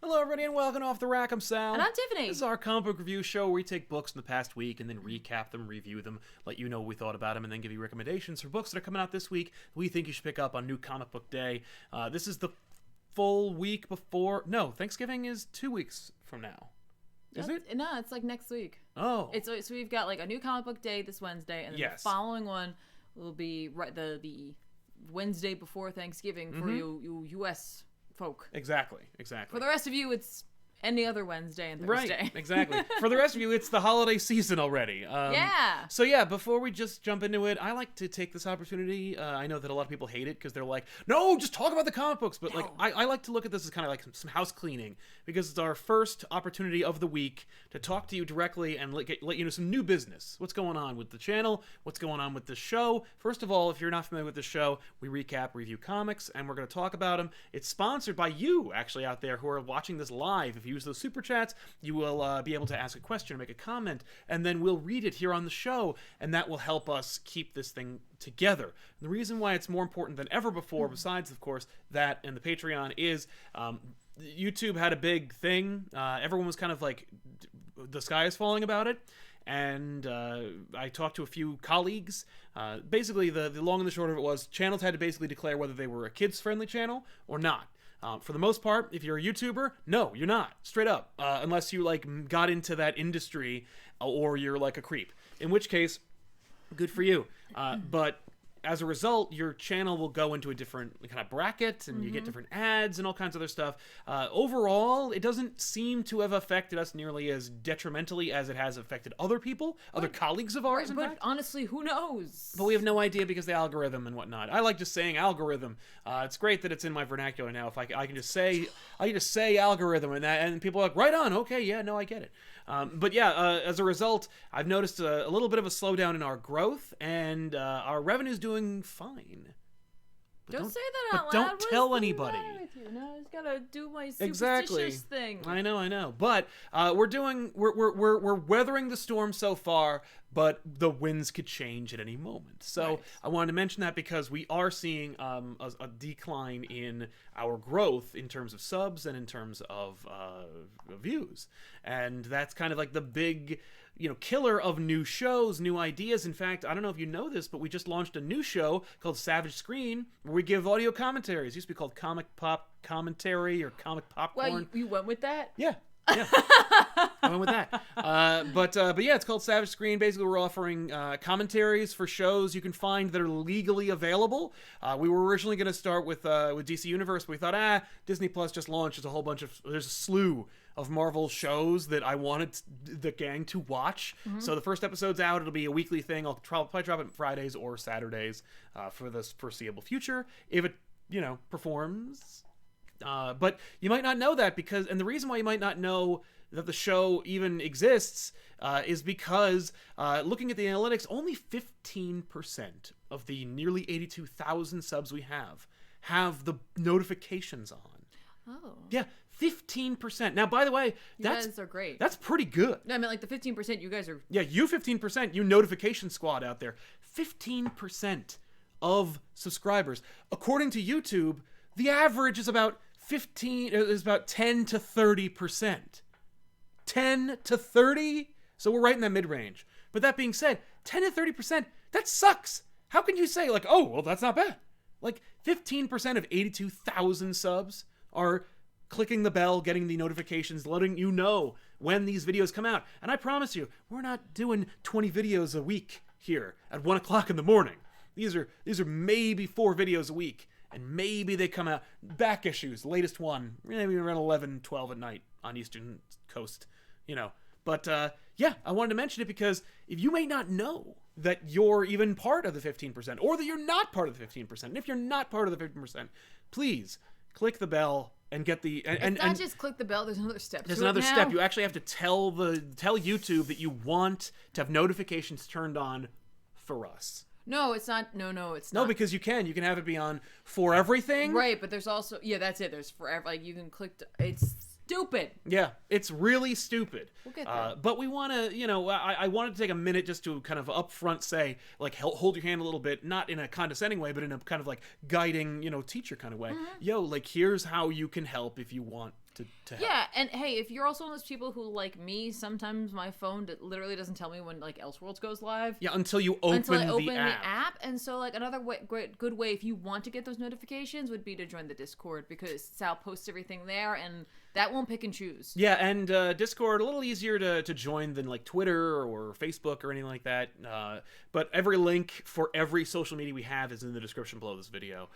Hello, everybody, and welcome Off the Rack. I'm Sal. And I'm Tiffany. This is our comic book review show where we take books from the past week and then recap them, review them, let you know what we thought about them, and then give you recommendations for books that are coming out this week that we think you should pick up on New Comic Book Day. This is the full week before... No, Thanksgiving is 2 weeks from now. Is it? No, it's like next week. Oh. So we've got like a New Comic Book Day this Wednesday, and then the following one will be the Wednesday before Thanksgiving for you U.S. folk. Exactly. For the rest of you, it's any other Wednesday and Thursday. Right, exactly. For the rest of you, it's the holiday season already. So yeah, before we just jump into it, I like to take this opportunity. I know that a lot of people hate it because they're like, no, just talk about the comic books. But I like to look at this as kind of like some house cleaning, because it's our first opportunity of the week to talk to you directly and let you know some new business. What's going on with the channel? What's going on with the show? First of all, if you're not familiar with the show, we recap, review comics, and we're going to talk about them. It's sponsored by you, actually, out there who are watching this live. If you use those super chats, you will be able to ask a question or make a comment, and then we'll read it here on the show, and that will help us keep this thing together. And the reason why it's more important than ever before, besides, of course, that and the Patreon, is YouTube had a big thing. Everyone was kind of like, the sky is falling about it. And I talked to a few colleagues. Basically, the long and the short of it was channels had to basically declare whether they were a kids-friendly channel or not. For the most part, if you're a YouTuber, no, you're not. Straight up. Unless you, like, got into that industry or you're, like, a creep. In which case, good for you. But as a result, your channel will go into a different kind of bracket, and you get different ads and all kinds of other stuff. Overall, it doesn't seem to have affected us nearly as detrimentally as it has affected other people, other colleagues of ours, in fact. But honestly, who knows? But we have no idea because the algorithm and whatnot. I like just saying algorithm. It's great that it's in my vernacular now. If I can just say algorithm and people are like, right on, okay, yeah, no, I get it. But yeah, as a result, I've noticed a little bit of a slowdown in our growth, and our revenue's doing fine. But don't say that out loud. But don't tell anybody. No, I just gotta do my superstitious thing. I know. But we're weathering the storm so far, but the winds could change at any moment. So I wanted to mention that because we are seeing a decline in our growth in terms of subs and in terms of views, and that's kind of like the big, killer of new shows, new ideas. In fact, I don't know if you know this, but we just launched a new show called Savage Screen, where we give audio commentaries. It used to be called ComicPOP Commentary or Comic Popcorn. Well, you went with that? Yeah. I went with that. But yeah, it's called Savage Screen. Basically, we're offering commentaries for shows you can find that are legally available. We were originally going to start with DC Universe, but we thought, Disney Plus just launched. There's a slew of Marvel shows that I wanted the gang to watch. So the first episode's out. It'll be a weekly thing. I'll probably drop it Fridays or Saturdays for the foreseeable future. If it, performs. But you might not know that and the reason why you might not know that the show even exists is because looking at the analytics, only 15% of the nearly 82,000 subs we have the notifications on. Oh. Yeah, 15%. Now, by the way, you guys are great. That's pretty good. No, I mean, like the 15%, you guys are... Yeah, you 15%, you notification squad out there. 15% of subscribers. According to YouTube, the average is about 10 to 30%. 10 to 30? So we're right in that mid-range. But that being said, 10 to 30%, that sucks. How can you say, like, oh, well, that's not bad? Like, 15% of 82,000 subs are clicking the bell, getting the notifications, letting you know when these videos come out. And I promise you, we're not doing 20 videos a week here at 1 o'clock in the morning. These are maybe 4 videos a week. And maybe they come out back issues, latest one, maybe around 11, 12 at night on Eastern Coast, But yeah, I wanted to mention it because if you may not know that you're even part of the 15%, or that you're not part of the 15%, and if you're not part of the 15%, please click the bell and get the... It's not just click the bell, there's another step. There's another step. You actually have to tell YouTube that you want to have notifications turned on for us. No, it's not. No, it's not. No, because you can have it be on for everything. Right, but there's also, that's it. There's forever, like you can click, it's stupid. Yeah, it's really stupid. We'll get there. But we want to, I wanted to take a minute just to kind of upfront say, like, hold your hand a little bit, not in a condescending way, but in a kind of like guiding, teacher kind of way. Yo, like, here's how you can help if you want to help. Yeah, and hey, if you're also one of those people who, like me, sometimes my phone literally doesn't tell me when, like, Elseworlds goes live. Yeah, until I open the app. And so, like, another good way, if you want to get those notifications, would be to join the Discord, because Sal posts everything there, and that won't pick and choose. Yeah, and Discord, a little easier to join than, like, Twitter or Facebook or anything like that. But every link for every social media we have is in the description below this video.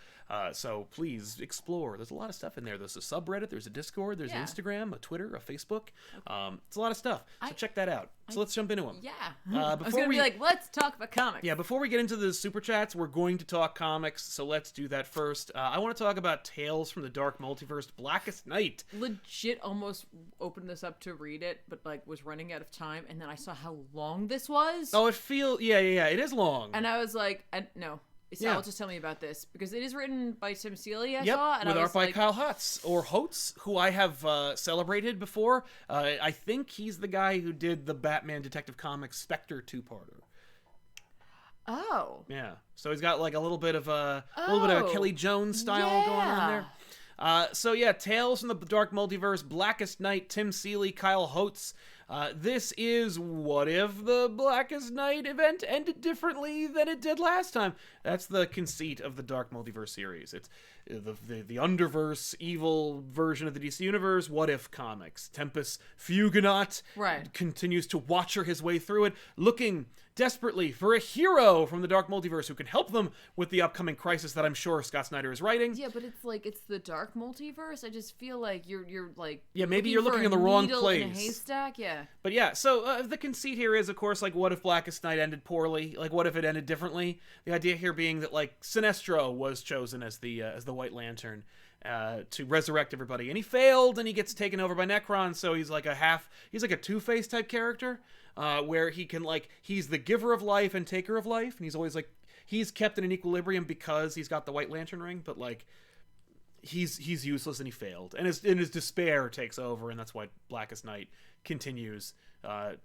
So please explore. There's a lot of stuff in there. There's a subreddit, there's a Discord, there's an Instagram, a Twitter, a Facebook. It's a lot of stuff. So check that out. So let's jump into them. Yeah. I was going to be like, let's talk about comics. Yeah, before we get into the Super Chats, we're going to talk comics, so let's do that first. I want to talk about Tales from the Dark Multiverse, Blackest Night. Legit almost opened this up to read it, but, like, was running out of time, and then I saw how long this was. Oh, yeah, it is long. And I was like, no. Sal, just tell me about this, because it is written by Tim Seeley, I yep, saw. And with art by Kyle Holtz, who I have celebrated before. I think he's the guy who did the Batman Detective Comics Spectre 2-parter. Oh. Yeah. So he's got, like, a little bit of a Kelly Jones style going on there. So yeah, Tales from the Dark Multiverse, Blackest Night, Tim Seeley, Kyle Holtz. This is what if the Blackest Night event ended differently than it did last time. That's the conceit of the Dark Multiverse series. It's the Underverse evil version of the DC Universe. What if comics? Tempest Fugonaut continues to watcher his way through it, looking desperately for a hero from the Dark Multiverse who can help them with the upcoming crisis that I'm sure Scott Snyder is writing. Yeah, but it's like, it's the Dark Multiverse. I just feel like you're like, yeah, maybe you're looking in the wrong place. In a haystack, yeah. But yeah, so the conceit here is, of course, like, what if Blackest Night ended poorly? Like, what if it ended differently? The idea here being that, like, Sinestro was chosen as the White Lantern to resurrect everybody, and he failed, and he gets taken over by Necron. So he's like a Two-Face type character, where he can, like, he's the giver of life and taker of life, and he's always, like, he's kept in an equilibrium because he's got the White Lantern ring, but, like, he's useless and he failed, and his despair takes over, and that's why Blackest Night continues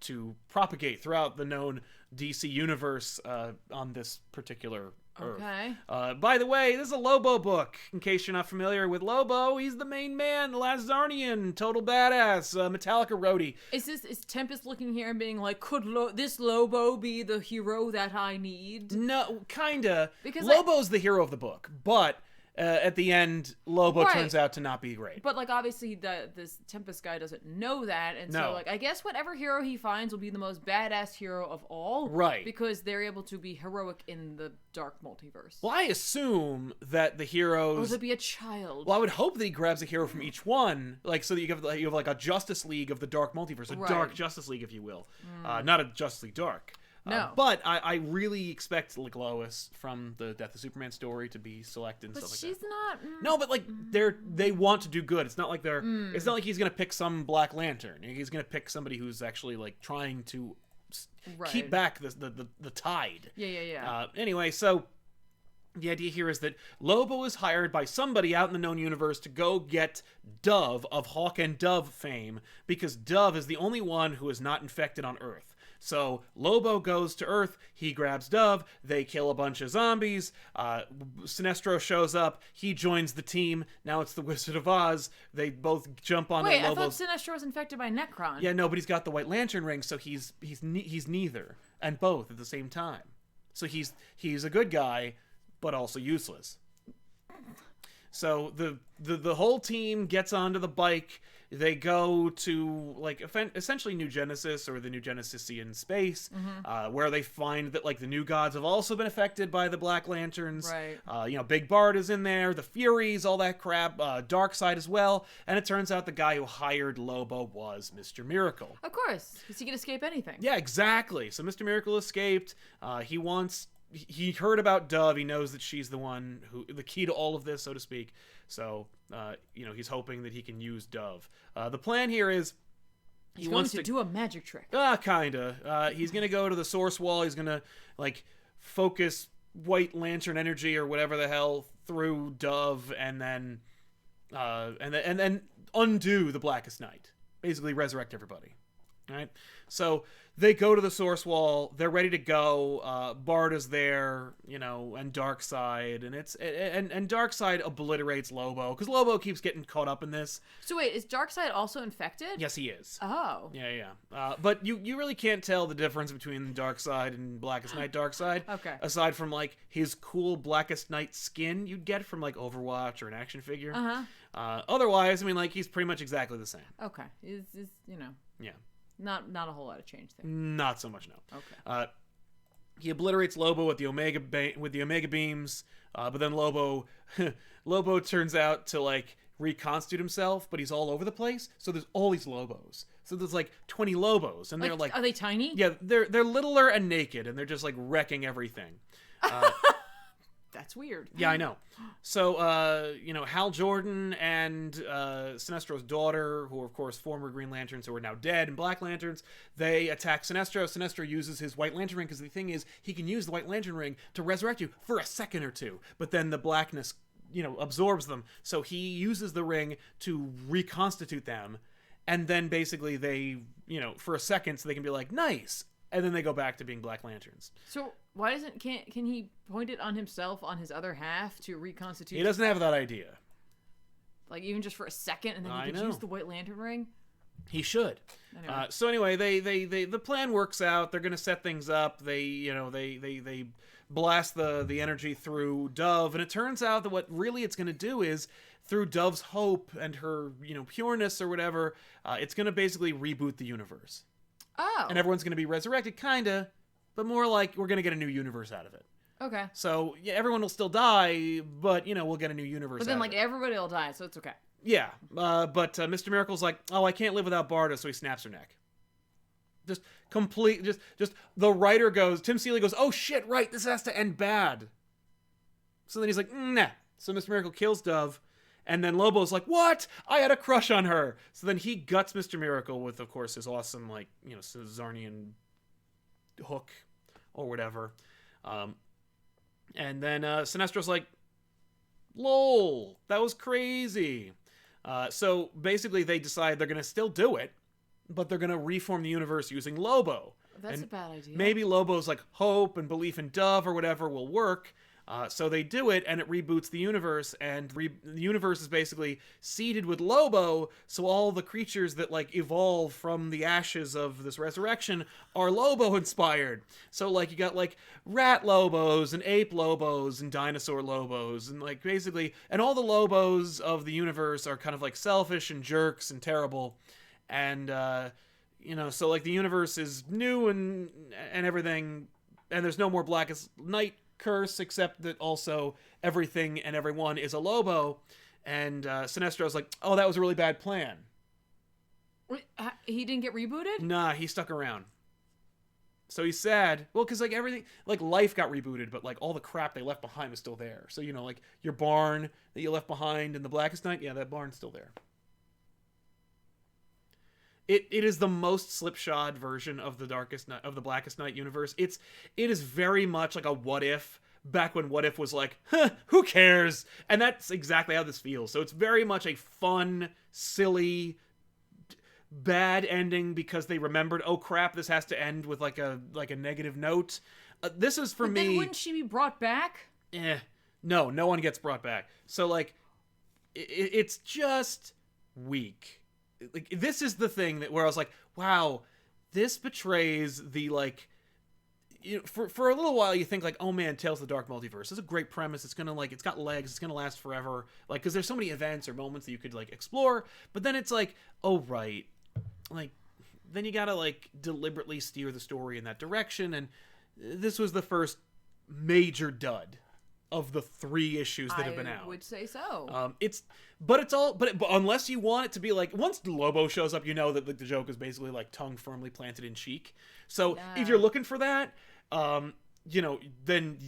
to propagate throughout the known DC universe on this particular Earth. Okay. By the way, this is a Lobo book. In case you're not familiar with Lobo, he's the main man, the last Zarnian, total badass, Metallica roadie. Is Tempest looking here and being like, could this Lobo be the hero that I need? No, kinda. Because Lobo's the hero of the book, but at the end, Lobo turns out to not be great. But, like, obviously, this Tempest guy doesn't know that, and so, like, I guess whatever hero he finds will be the most badass hero of all. Right. Because they're able to be heroic in the Dark Multiverse. Well, I assume that the heroes... Or to be a child. Well, I would hope that he grabs a hero from each one, like, so that you have like, a Justice League of the Dark Multiverse, a Dark Justice League, if you will. Not a Justice League Dark. No. But I really expect, like, Lois from the Death of Superman story to be selected and stuff like that. But she's not... No, but, like, they want to do good. It's not like it's not like he's going to pick some Black Lantern. He's going to pick somebody who's actually, like, trying to keep back the tide. Yeah. Anyway, so... The idea here is that Lobo is hired by somebody out in the known universe to go get Dove of Hawk and Dove fame, because Dove is the only one who is not infected on Earth. So Lobo goes to Earth, he grabs Dove, they kill a bunch of zombies, Sinestro shows up, he joins the team, now it's the Wizard of Oz, they both jump on Lobo's... I thought Sinestro was infected by Necron. Yeah, no, but he's got the White Lantern ring, so he's neither, and both at the same time. So he's a good guy, but also useless. So the whole team gets onto the bike. They go to, like, essentially New Genesis, or the New Genesian space, where they find that, like, the New Gods have also been affected by the Black Lanterns. Right. Big Bard is in there, the Furies, all that crap, Darkseid as well, and it turns out the guy who hired Lobo was Mr. Miracle. Of course, because he can escape anything. Yeah, exactly. So Mr. Miracle escaped. He heard about Dove. He knows that she's the key to all of this, so to speak. So, he's hoping that he can use Dove. The plan here is he wants to do a magic trick. Kinda. He's gonna go to the Source Wall. He's gonna, like, focus White Lantern energy or whatever the hell through Dove, and then undo the Blackest Night. Basically, resurrect everybody. Right? So they go to the Source Wall. They're ready to go. Barda's there, you know, and Darkseid, and Darkseid obliterates Lobo because Lobo keeps getting caught up in this. So wait, is Darkseid also infected? Yes, he is. Oh. Yeah. But you really can't tell the difference between Darkseid and Blackest Night Darkseid. Okay. Aside from like his cool Blackest Night skin you'd get from like Overwatch or an action figure. Otherwise, I mean, like he's pretty much exactly the same. Okay. Is you know. Yeah. Not a whole lot of change there. Not so much, no. Okay. He obliterates Lobo with the Omega beams, but then Lobo turns out to like reconstitute himself, but he's all over the place. So there's all these Lobos. So there's like 20 Lobos, and they're like, are they tiny? Yeah, they're littler and naked, and they're just like wrecking everything. That's weird. Yeah, I know. So, you know, Hal Jordan and Sinestro's daughter, who are, of course, former Green Lanterns who are now dead, and Black Lanterns, they attack Sinestro. Sinestro uses his White Lantern ring, because the thing is, he can use the White Lantern ring to resurrect you for a second or two, but then the blackness, you know, absorbs them. So he uses the ring to reconstitute them, and then basically they, you know, for a second, so they can be like, nice, and then they go back to being Black Lanterns. So why can he point it on himself on his other half to reconstitute? He doesn't have that idea. Like even just for a second, and then he can use the White Lantern ring. He should. Anyway. So anyway, they the plan works out. They're gonna set things up. They blast the energy through Dove, and it turns out that what really it's gonna do is, through Dove's hope and her, you know, pureness or whatever, it's gonna basically reboot the universe. Oh. And everyone's going to be resurrected, kinda, but more like we're going to get a new universe out of it. Okay. So, yeah, everyone will still die, but, you know, we'll get a new universe out of it. But then, like, everybody will die, so it's okay. Yeah, but Mr. Miracle's like, oh, I can't live without Barda, so he snaps her neck. Just the writer goes, Tim Seeley goes, oh, shit, right, this has to end bad. So then he's like, nah. So Mr. Miracle kills Dove. And then Lobo's like, what? I had a crush on her. So then he guts Mr. Miracle with, of course, his awesome, like, you know, Zarnian hook or whatever. And then Sinestro's like, lol, that was crazy. So basically they decide they're going to still do it, but they're going to reform the universe using Lobo. That's a bad idea. Maybe Lobo's like hope and belief in Dove or whatever will work. So they do it, and it reboots the universe, and the universe is basically seeded with Lobo, so all the creatures that, like, evolve from the ashes of this resurrection are Lobo-inspired. So, like, you got, like, rat Lobos, and ape Lobos, and dinosaur Lobos, and, like, basically, and all the Lobos of the universe are kind of, like, selfish and jerks and terrible, and, you know, so, like, the universe is new and everything, and there's no more Blackest Night curse, except that also everything and everyone is a Lobo, and Sinestro's like, oh, that was a really bad plan. Wait, he didn't get rebooted? Nah, he stuck around. So he's sad. Well, because, like, everything, like, life got rebooted, but, like, all the crap they left behind was still there. So, you know, like, your barn that you left behind in the Blackest Night, yeah, that barn's still there. It is the most slipshod version of the Blackest Night universe. It is very much like a What If, back when What If was like, huh, who cares? And that's exactly how this feels. So it's very much a fun, silly, bad ending because they remembered, oh crap, this has to end with like a negative note. This is for me. Then wouldn't she be brought back? No one gets brought back. So like, it's just weak. Like, this is the thing where I was like, wow, this betrays the, like, you know, for a little while you think like, oh man, Tales of the Dark Multiverse, this is a great premise, it's gonna, like, it's got legs, it's gonna last forever, like, because there's so many events or moments that you could, like, explore, but then it's like, oh right, like, then you gotta, like, deliberately steer the story in that direction, and this was the first major dud of the 3 issues that have been out. I would say so. But unless you want it to be like, once Lobo shows up, you know that, like, the joke is basically like tongue firmly planted in cheek. So if you're looking for that, you know, then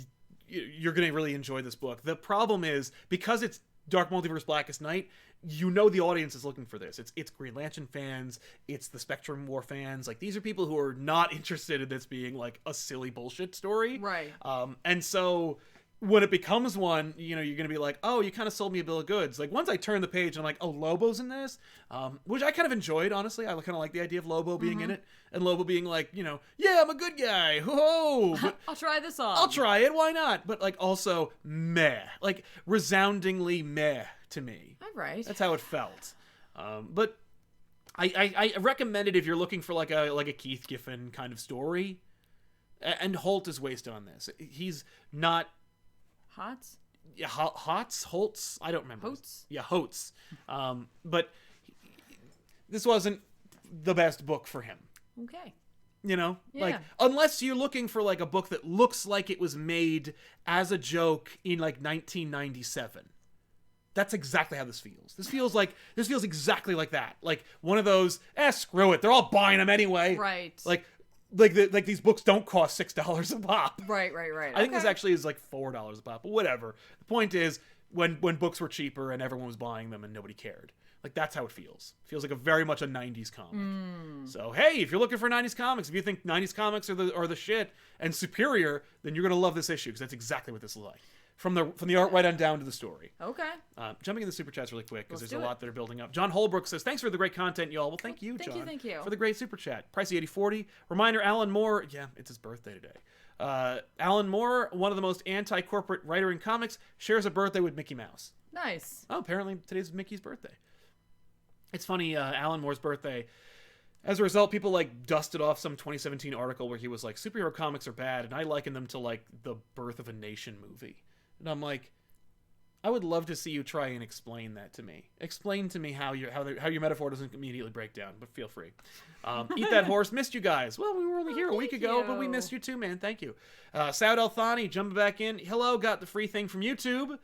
you're going to really enjoy this book. The problem is, because it's Dark Multiverse Blackest Night, you know the audience is looking for this. It's Green Lantern fans, it's the Spectrum War fans. Like, these are people who are not interested in this being like a silly bullshit story. Right. And so when it becomes one, you're going to be like, oh, you kind of sold me a bill of goods. Like, once I turn the page, I'm like, oh, Lobo's in this? Which I kind of enjoyed, honestly. I kind of like the idea of Lobo being in it. And Lobo being like, yeah, I'm a good guy. Ho-ho! But I'll try this on. I'll try it. Why not? But, like, also, meh. Like, resoundingly meh to me. All right. That's how it felt. But I recommend it if you're looking for, like a Keith Giffen kind of story. And Holt is wasted on this. He's not... Hots? Yeah, Holtz? I don't remember. Holtz? Yeah, Holtz. But this wasn't the best book for him. Okay. Yeah. Like, unless you're looking for, like, a book that looks like it was made as a joke in, like, 1997. That's exactly how this feels. This feels exactly like that. Like, one of those, screw it, they're all buying them anyway. Right. Like these books don't cost $6 a pop. Right. I think this actually is like $4 a pop, but whatever. The point is, when books were cheaper and everyone was buying them and nobody cared. Like, that's how it feels. It feels like very much a 90s comic. So, hey, if you're looking for 90s comics, if you think 90s comics are the shit and superior, then you're going to love this issue, because that's exactly what this is like. From the art right on down to the story. Okay. Jumping in the super chats really quick, because there's a lot that are building up. John Holbrook says, thanks for the great content, y'all. Well, thank you, John. Thank you. For the great super chat. Pricey 8040. Reminder, Alan Moore. Yeah, it's his birthday today. Alan Moore, one of the most anti-corporate writer in comics, shares a birthday with Mickey Mouse. Nice. Oh, apparently today's Mickey's birthday. It's funny, Alan Moore's birthday. As a result, people, like, dusted off some 2017 article where he was like, superhero comics are bad, and I liken them to, like, the Birth of a Nation movie. And I'm like, I would love to see you try and explain that to me. Explain to me how your metaphor doesn't immediately break down, but feel free. Eat That Horse. Missed you guys. Well, we were only here a week ago, but we missed you too, man. Thank you. Saud El Thani, jumping back in. Hello, got the free thing from YouTube.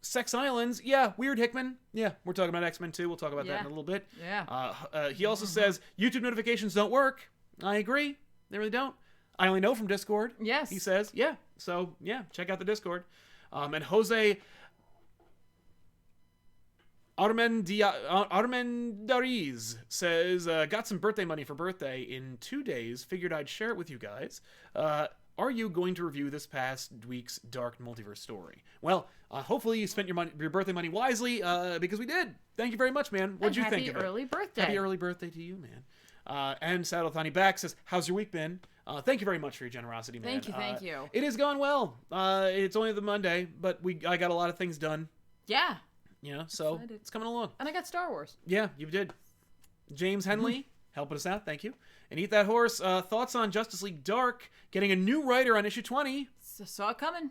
Sex Islands. Yeah, Weird Hickman. Yeah, we're talking about X-Men too. We'll talk about that in a little bit. Yeah. He also says, YouTube notifications don't work. I agree. They really don't. I only know from Discord. Yes. He says, yeah. So, yeah, check out the Discord. And Jose Armendariz says, got some birthday money for birthday in 2 days. Figured I'd share it with you guys. Are you going to review this past week's Dark Multiverse story? Well, hopefully you spent your birthday money wisely, because we did. Thank you very much, man. What'd you think of it? Happy early birthday. Happy early birthday to you, man. And Saddle Thani back says, how's your week been? Thank you very much for your generosity, man. Thank you. It is going well. It's only the Monday, but I got a lot of things done. Yeah. So it's coming along. And I got Star Wars. Yeah, you did. James Henley, helping us out. Thank you. And Eat That Horse, thoughts on Justice League Dark getting a new writer on issue 20? Saw it coming.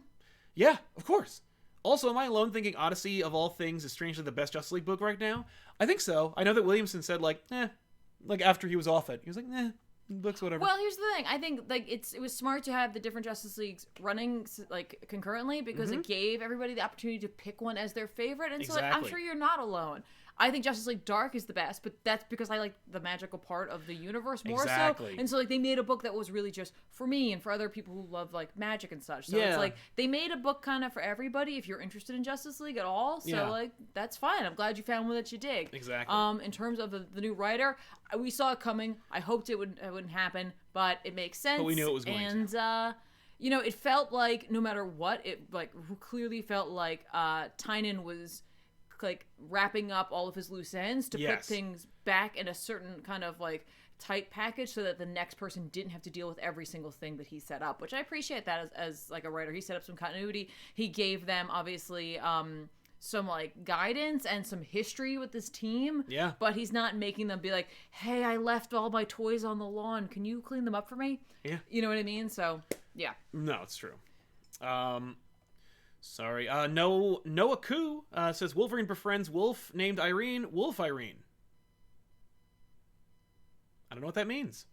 Yeah, of course. Also, am I alone thinking Odyssey, of all things, is strangely the best Justice League book right now? I think so. I know that Williamson said, like after he was off it. He was like, books, whatever. Well, here's the thing. I think, like, it was smart to have the different Justice Leagues running, like, concurrently, because it gave everybody the opportunity to pick one as their favorite. And so, like, I'm sure you're not alone. I think Justice League Dark is the best, but that's because I like the magical part of the universe more so. And so, like, they made a book that was really just for me and for other people who love, like, magic and such. So it's like, they made a book kind of for everybody if you're interested in Justice League at all. So, like, that's fine. I'm glad you found one that you dig. Exactly. In terms of the new writer, we saw it coming. I hoped it wouldn't happen, but it makes sense. But we knew it was going to. It felt like no matter what, it, like, clearly felt like Tynion was, like, wrapping up all of his loose ends to put things back in a certain kind of, like, tight package so that the next person didn't have to deal with every single thing that he set up, which I appreciate that as like a writer. He set up some continuity. He gave them obviously some, like, guidance and some history with this team. Yeah. But he's not making them be like, hey, I left all my toys on the lawn. Can you clean them up for me? Yeah. You know what I mean? So, yeah. No, it's true. Sorry. Noah Koo says Wolverine befriends wolf named Irene. Wolf Irene. I don't know what that means.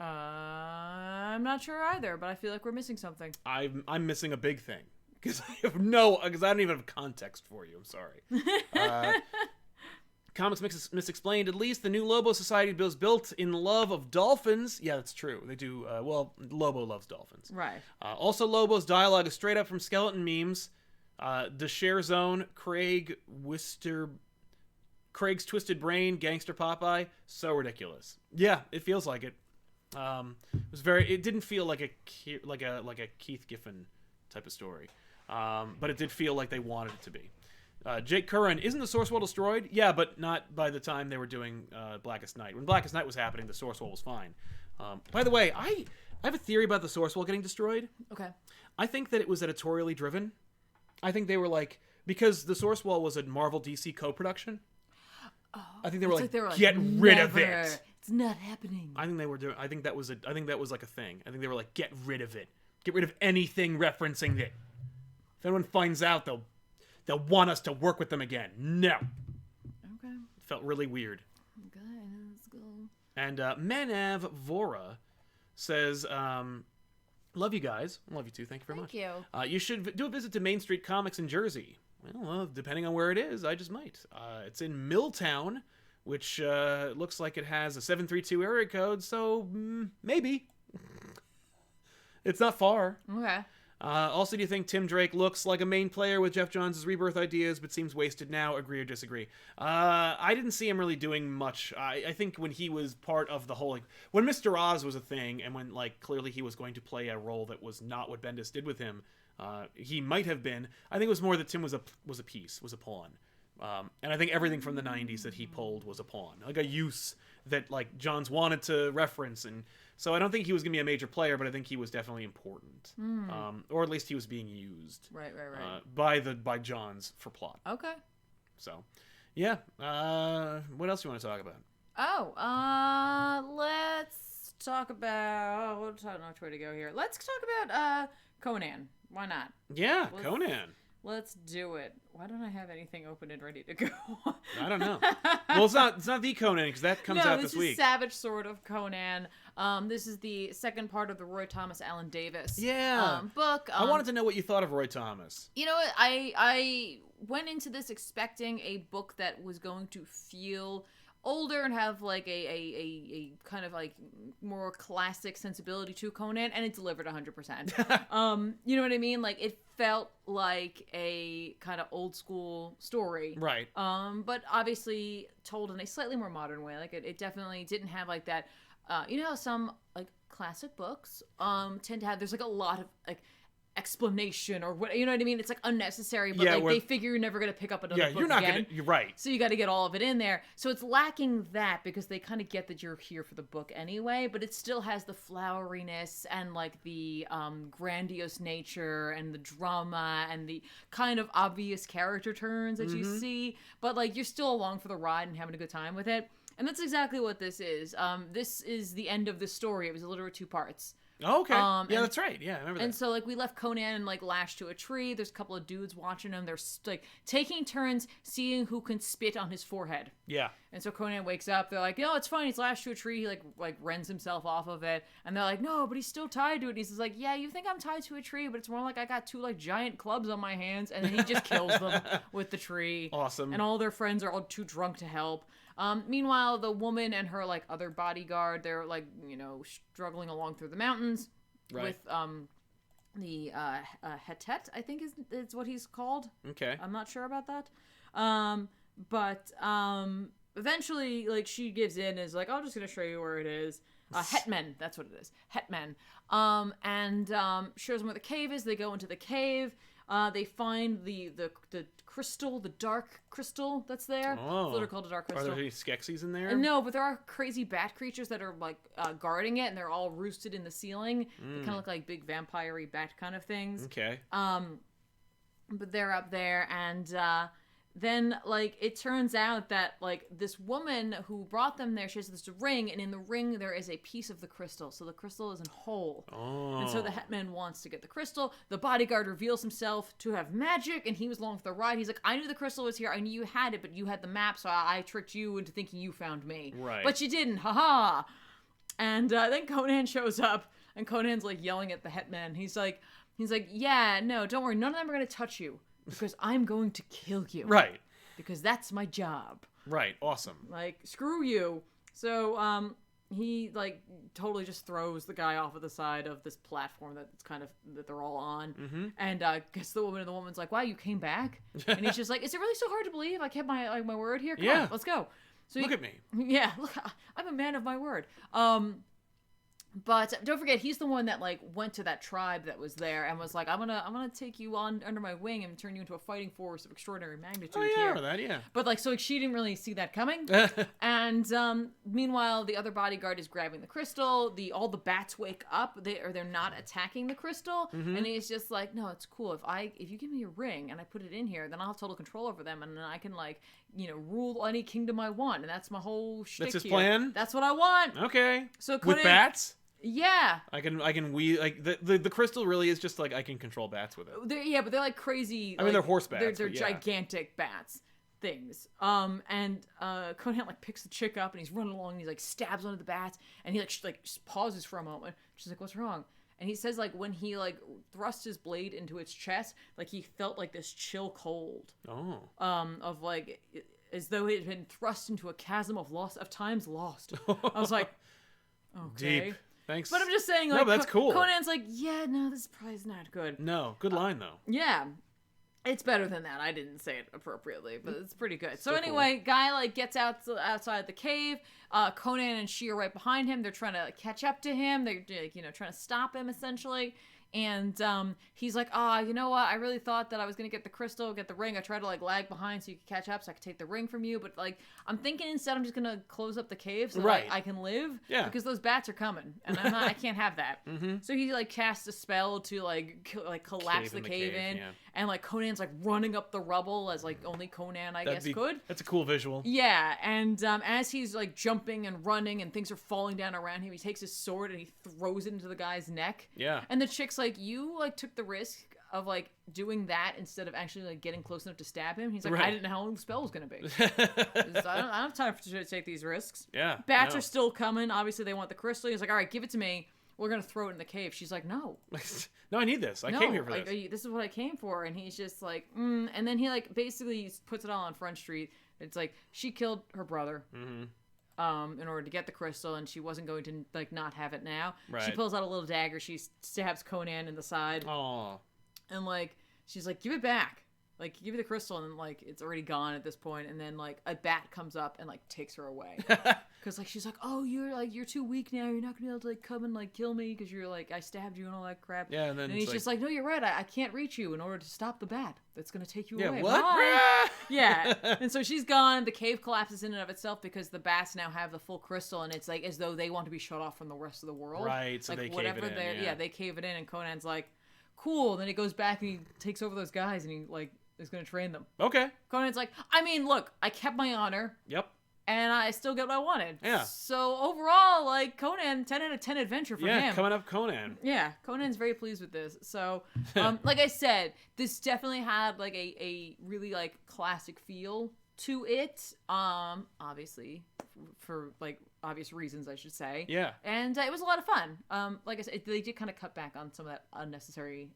I'm not sure either, but I feel like we're missing something. I'm missing a big thing because I don't even have context for you. I'm sorry. Comics Misexplained. At least the new Lobo Society was built in love of dolphins. Yeah, that's true. They do. Lobo loves dolphins. Right. Also, Lobo's dialogue is straight up from skeleton memes. The Share Zone, Craig's Twisted Brain, Gangster Popeye. So ridiculous. Yeah, it feels like it. It didn't feel like a Keith Giffen type of story. but it did feel like they wanted it to be. Jake Curran, isn't the source wall destroyed? Yeah, but not by the time they were doing Blackest Night. When Blackest Night was happening, the source wall was fine. By the way, I have a theory about the source wall getting destroyed. Okay. I think that it was editorially driven. I think they were like, because the source wall was a Marvel DC co-production. Oh, I think they were like, get rid of it. It's not happening. I think they were doing. I think that was like a thing. I think they were like, get rid of it. Get rid of anything referencing it. If anyone finds out, they'll want us to work with them again. No. Okay. It felt really weird. Okay, let's go. And Manav Vora says, love you guys. Love you too. Thank you very much. Thank you. You should do a visit to Main Street Comics in Jersey. Well, depending on where it is, I just might. It's in Milltown, which looks like it has a 732 area code, so maybe. It's not far. Okay. Also, do you think Tim Drake looks like a main player with Jeff Johns' Rebirth ideas, but seems wasted now? Agree or disagree? I didn't see him really doing much. I think when he was part of the whole, like, when Mr. Oz was a thing, and when, like, clearly he was going to play a role that was not what Bendis did with him, he might have been. I think it was more that Tim was a piece, was a pawn. And I think everything from the 90s that he pulled was a pawn. Like a use that, like, Johns wanted to reference, and so I don't think he was going to be a major player, but I think he was definitely important. Or at least he was being used. Right. By Johns for plot. Okay. So, yeah. What else do you want to talk about? Let's talk about... I don't know which way to go here. Let's talk about Conan. Why not? Yeah, Conan. Let's do it. Why don't I have anything open and ready to go? I don't know. Well, it's not the Conan, because that comes out this week. No, this is Savage Sword of Conan. This is the second part of the Roy Thomas Alan Davis book. I wanted to know what you thought of Roy Thomas. You know what? I went into this expecting a book that was going to feel older and have like a kind of like more classic sensibility to Conan, and it delivered 100%. You know what I mean? Like, it felt like a kind of old school story. Right. But obviously told in a slightly more modern way. Like, it definitely didn't have like that, you know how some like classic books tend to have, there's like a lot of like explanation or what, you know what I mean? It's like unnecessary, but like they figure you're never gonna pick up another book again. You're right. So you got to get all of it in there. So it's lacking that because they kind of get that you're here for the book anyway, but it still has the floweriness and like the grandiose nature and the drama and the kind of obvious character turns that you see, but like you're still along for the ride and having a good time with it. And that's exactly what this is. This is the end of the story. It was literally 2 parts. Oh, okay. Yeah, that's right. Yeah, I remember that. And so, like, we left Conan, like, lashed to a tree. There's a couple of dudes watching him. They're, like, taking turns seeing who can spit on his forehead. Yeah. And so Conan wakes up. They're like, no, it's fine. He's lashed to a tree. He, like rends himself off of it. And they're like, no, but he's still tied to it. And he's like, yeah, you think I'm tied to a tree, but it's more like I got 2, like, giant clubs on my hands. And then he just kills them with the tree. Awesome. And all their friends are all too drunk to help. Meanwhile, the woman and her, like, other bodyguard, they're, like, you know, struggling along through the mountains. Right. With the Hetet, I think is what he's called. Okay. I'm not sure about that. But eventually, like, she gives in and is like, I'm just going to show you where it is. Hetman, that's what it is. Hetman. And shows them where the cave is. They go into the cave. They find the crystal, the dark crystal that's there. Oh. It's literally called a dark crystal. Are there any Skeksis in there? No, but there are crazy bat creatures that are like guarding it, and they're all roosted in the ceiling. They kind of look like big vampire-y bat kind of things. Okay. But they're up there, and then, like, it turns out that, like, this woman who brought them there, she has this ring, and in the ring there is a piece of the crystal. So the crystal isn't whole. Oh. And so the Hetman wants to get the crystal. The bodyguard reveals himself to have magic, and he was along for the ride. He's like, I knew the crystal was here. I knew you had it, but you had the map, so I tricked you into thinking you found me. Right. But you didn't. Ha-ha! And then Conan shows up, and Conan's, like, yelling at the Hetman. He's like, yeah, no, don't worry. None of them are going to touch you. Because I'm going to kill you. Right. Because that's my job. Right. Awesome. Like, screw you. So, he, like, totally just throws the guy off of the side of this platform that they're all on. Mm-hmm. And, gets the woman, and the woman's like, wow, you came back? And he's just like, is it really so hard to believe? I kept my word here? Come on, let's go. So look at me. Yeah, look, I'm a man of my word. But don't forget, he's the one that like went to that tribe that was there and was like, I'm gonna take you on under my wing and turn you into a fighting force of extraordinary magnitude. I remember that, yeah. But like, so she didn't really see that coming. And meanwhile, the other bodyguard is grabbing the crystal. All the bats wake up. They're not attacking the crystal, and he's just like, no, it's cool. If you give me a ring and I put it in here, then I'll have total control over them, and then I can like, rule any kingdom I want, and that's my whole shtick. That's his plan. That's what I want. Okay. So with bats. Yeah. I can the crystal really is just like I can control bats with it. But they're like crazy. I mean, they're horse bats. They're gigantic bats things. And Conan like picks the chick up and he's running along and he like stabs one of the bats and he like just pauses for a moment. She's like, "What's wrong?" And he says like when he like thrust his blade into its chest, like he felt like this chill cold. Oh. Of like as though it had been thrust into a chasm of times lost. I was like, okay. Deep. Thanks. But I'm just saying, like, no, that's cool. Conan's like, yeah, no, this probably is not good. No, good line, though. Yeah. It's better than that. I didn't say it appropriately, but it's pretty good. So anyway, cool. Guy, like, gets outside the cave. Conan and she are right behind him. They're trying to catch up to him. They're, like, trying to stop him, essentially. And he's like, you know what? I really thought that I was going to get the crystal, get the ring. I tried to, like, lag behind so you could catch up so I could take the ring from you. But, like, I'm thinking instead I'm just going to close up the cave so that I can live. Yeah. Because those bats are coming. And I can't have that. So he, like, casts a spell to, like, collapse the cave in. Yeah. And, like, Conan's, like, running up the rubble as, like, only Conan, I guess, could. That's a cool visual. Yeah. And as he's, like, jumping and running and things are falling down around him, he takes his sword and he throws it into the guy's neck. Yeah. And the chick's like, you, like, took the risk of, like, doing that instead of actually, like, getting close enough to stab him. He's like, I didn't know how long the spell was going to be. I don't have time to take these risks. Yeah. Bats are still coming. Obviously, they want the crystal. He's like, all right, give it to me. We're going to throw it in the cave. She's like, no. No, I need this. I came here for this. This is what I came for. And he's just like, And then he, like, basically puts it all on Front Street. It's like, she killed her brother in order to get the crystal, and she wasn't going to, like, not have it now. Right. She pulls out a little dagger. She stabs Conan in the side. Aww. And, like, she's like, give it back. Like, give me the crystal, and, like, it's already gone at this point. And then, like, a bat comes up and, like, takes her away. Because, like, she's like, oh, you're too weak now. You're not going to be able to, like, come and, like, kill me because you're, like, I stabbed you and all that crap. Yeah, and then he's just like, no, you're right. I can't reach you in order to stop the bat that's going to take you away. What? Yeah. And so she's gone. The cave collapses in and of itself because the bats now have the full crystal, and it's, like, as though they want to be shut off from the rest of the world. Right, so like, they cave it in. Yeah, they cave it in, and Conan's like, cool. And then he goes back and he takes over those guys, and he, like, is going to train them. Okay. Conan's like, I mean, look, I kept my honor. Yep. And I still get what I wanted. Yeah. So overall, like, Conan, 10 out of 10 adventure for him. Yeah, coming up Conan. Yeah, Conan's very pleased with this. So, like I said, this definitely had, like, a really, like, classic feel to it. Obviously, for, like, obvious reasons, I should say. Yeah. And it was a lot of fun. Like I said, they did kind of cut back on some of that unnecessary,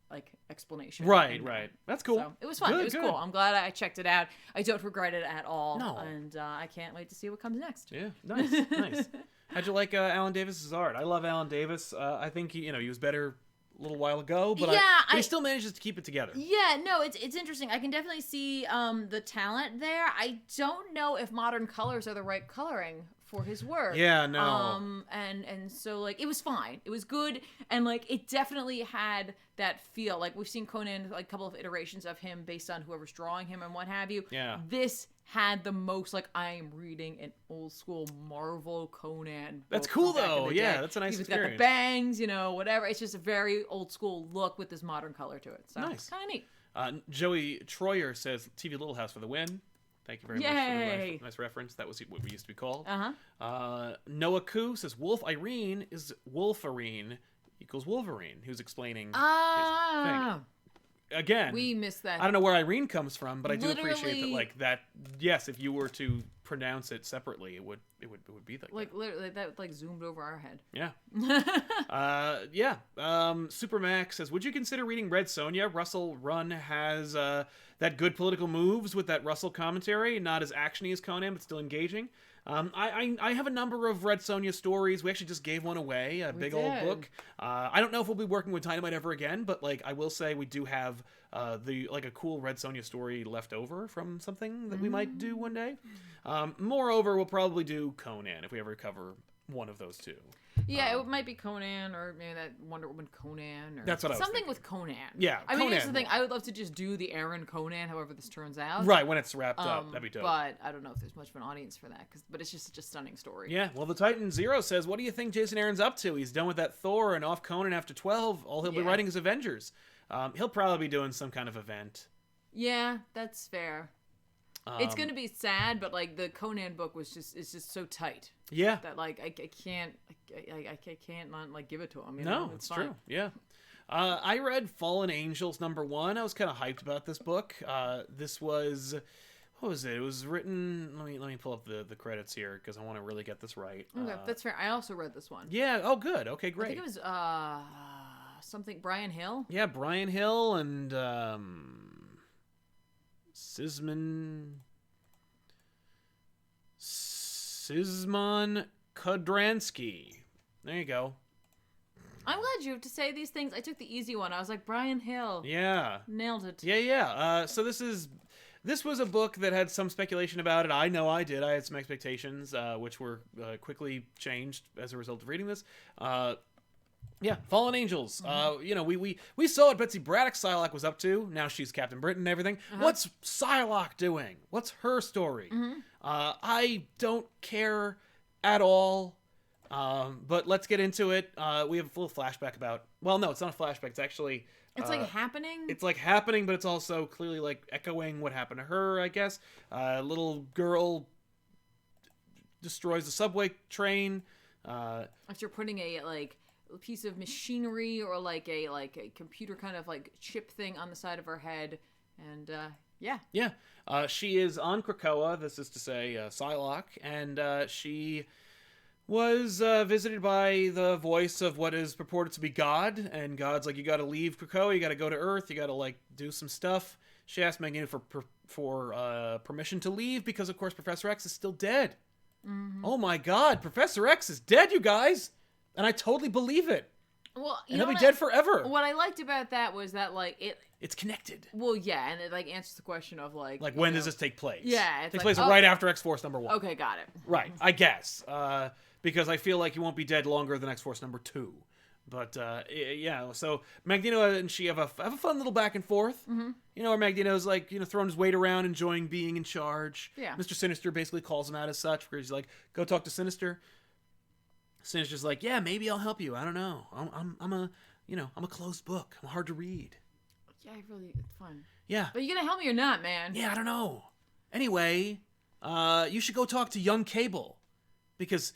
like, explanation. Right. That's cool. So it was fun. It was cool. I'm glad I checked it out. I don't regret it at all. No. And I can't wait to see what comes next. Yeah. Nice. How'd you like Alan Davis's art? I love Alan Davis. I think he was better a little while ago, but he still manages to keep it together. Yeah, no, it's interesting. I can definitely see the talent there. I don't know if modern colors are the right coloring for his work. Yeah, no. And so, like, it was fine. It was good, and, like, it definitely had that feel. Like, we've seen Conan, like, a couple of iterations of him based on whoever's drawing him and what have you. Yeah. This had the most, like, I am reading an old school Marvel Conan. That's cool, though. Yeah, that's a nice experience. He's got the bangs, whatever. It's just a very old school look with this modern color to it. So nice. Kind of neat. Joey Troyer says, TV Little House for the win. Thank you very much for the nice reference. That was what we used to be called. Noah Koo says, Wolf Irene is Wolverine equals Wolverine, who's explaining his thing. Again, we missed that. I don't know where Irene comes from, but I do appreciate that. Like that, yes. If you were to pronounce it separately, it would be like literally that like zoomed over our head. Yeah. Supermax says, would you consider reading Red Sonja? Russell Run has that good political moves with that Russell commentary, not as actiony as Conan, but still engaging. I have a number of Red Sonja stories. We actually just gave one away, a big old book. I don't know if we'll be working with Dynamite ever again, but like I will say we do have a cool Red Sonja story left over from something that we might do one day. Moreover, we'll probably do Conan if we ever cover one of those two. Yeah, it might be Conan, or maybe that Wonder Woman Conan, or that's what something with Conan. Yeah, I mean, here's the thing. I would love to just do the Aaron Conan, however this turns out. Right, when it's wrapped up, that'd be dope. But I don't know if there's much of an audience for that. But it's just such a stunning story. Yeah, well, the Titan Zero says, "What do you think Jason Aaron's up to? He's done with that Thor and off Conan after 12. All he'll be writing is Avengers. He'll probably be doing some kind of event." Yeah, that's fair. It's gonna be sad, but like the Conan book is just so tight. Yeah. That like I can't not like give it to him. No, it's true. Yeah. I read Fallen Angels #1. I was kind of hyped about this book. This was, what was it? It was written. Let me pull up the credits here because I want to really get this right. Okay, that's fair. I also read this one. Yeah. Oh, good. Okay, great. I think it was something Brian Hill. Yeah, Brian Hill and Szymon Kudranski. There you go. I'm glad you have to say these things. I took the easy one. I was like, Brian Hill. Yeah. Nailed it. Yeah. So this was a book that had some speculation about it. I know I did. I had some expectations, which were quickly changed as a result of reading this. Yeah, Fallen Angels. We saw what Betsy Braddock Psylocke was up to. Now she's Captain Britain and everything. What's Psylocke doing? What's her story? I don't care at all. But let's get into it. We have a little flashback about... Well, no, it's not a flashback. It's actually... It's like happening? It's like happening, but it's also clearly like echoing what happened to her, I guess. Little girl destroys the subway train. After putting a piece of machinery or like a computer kind of like chip thing on the side of her head, and yeah, she is on Krakoa. This is to say, Psylocke, and she was visited by the voice of what is purported to be God, and God's like, you got to leave Krakoa, you got to go to Earth, you got to like do some stuff. She asked Magneto for permission to leave because, of course, Professor X is still dead. Oh my God, Professor X is dead, you guys. And I totally believe it. Well, and he'll be dead forever. What I liked about that was that it's connected. Well, yeah, and it answers the question of when does this take place? Yeah, it takes place right after X-Force #1. Okay, got it. Right, I guess, because I feel like he won't be dead longer than X-Force #2. But yeah, so Magneto and she have a fun little back and forth. Where Magneto's throwing his weight around, enjoying being in charge. Yeah. Mr. Sinister basically calls him out as such, because he's like, go talk to Sinister. Sinister's like, yeah, maybe I'll help you. I don't know. I'm a closed book. I'm hard to read. Yeah, it's fun. Yeah. But you gonna help me or not, man? Yeah, I don't know. Anyway, you should go talk to young Cable, because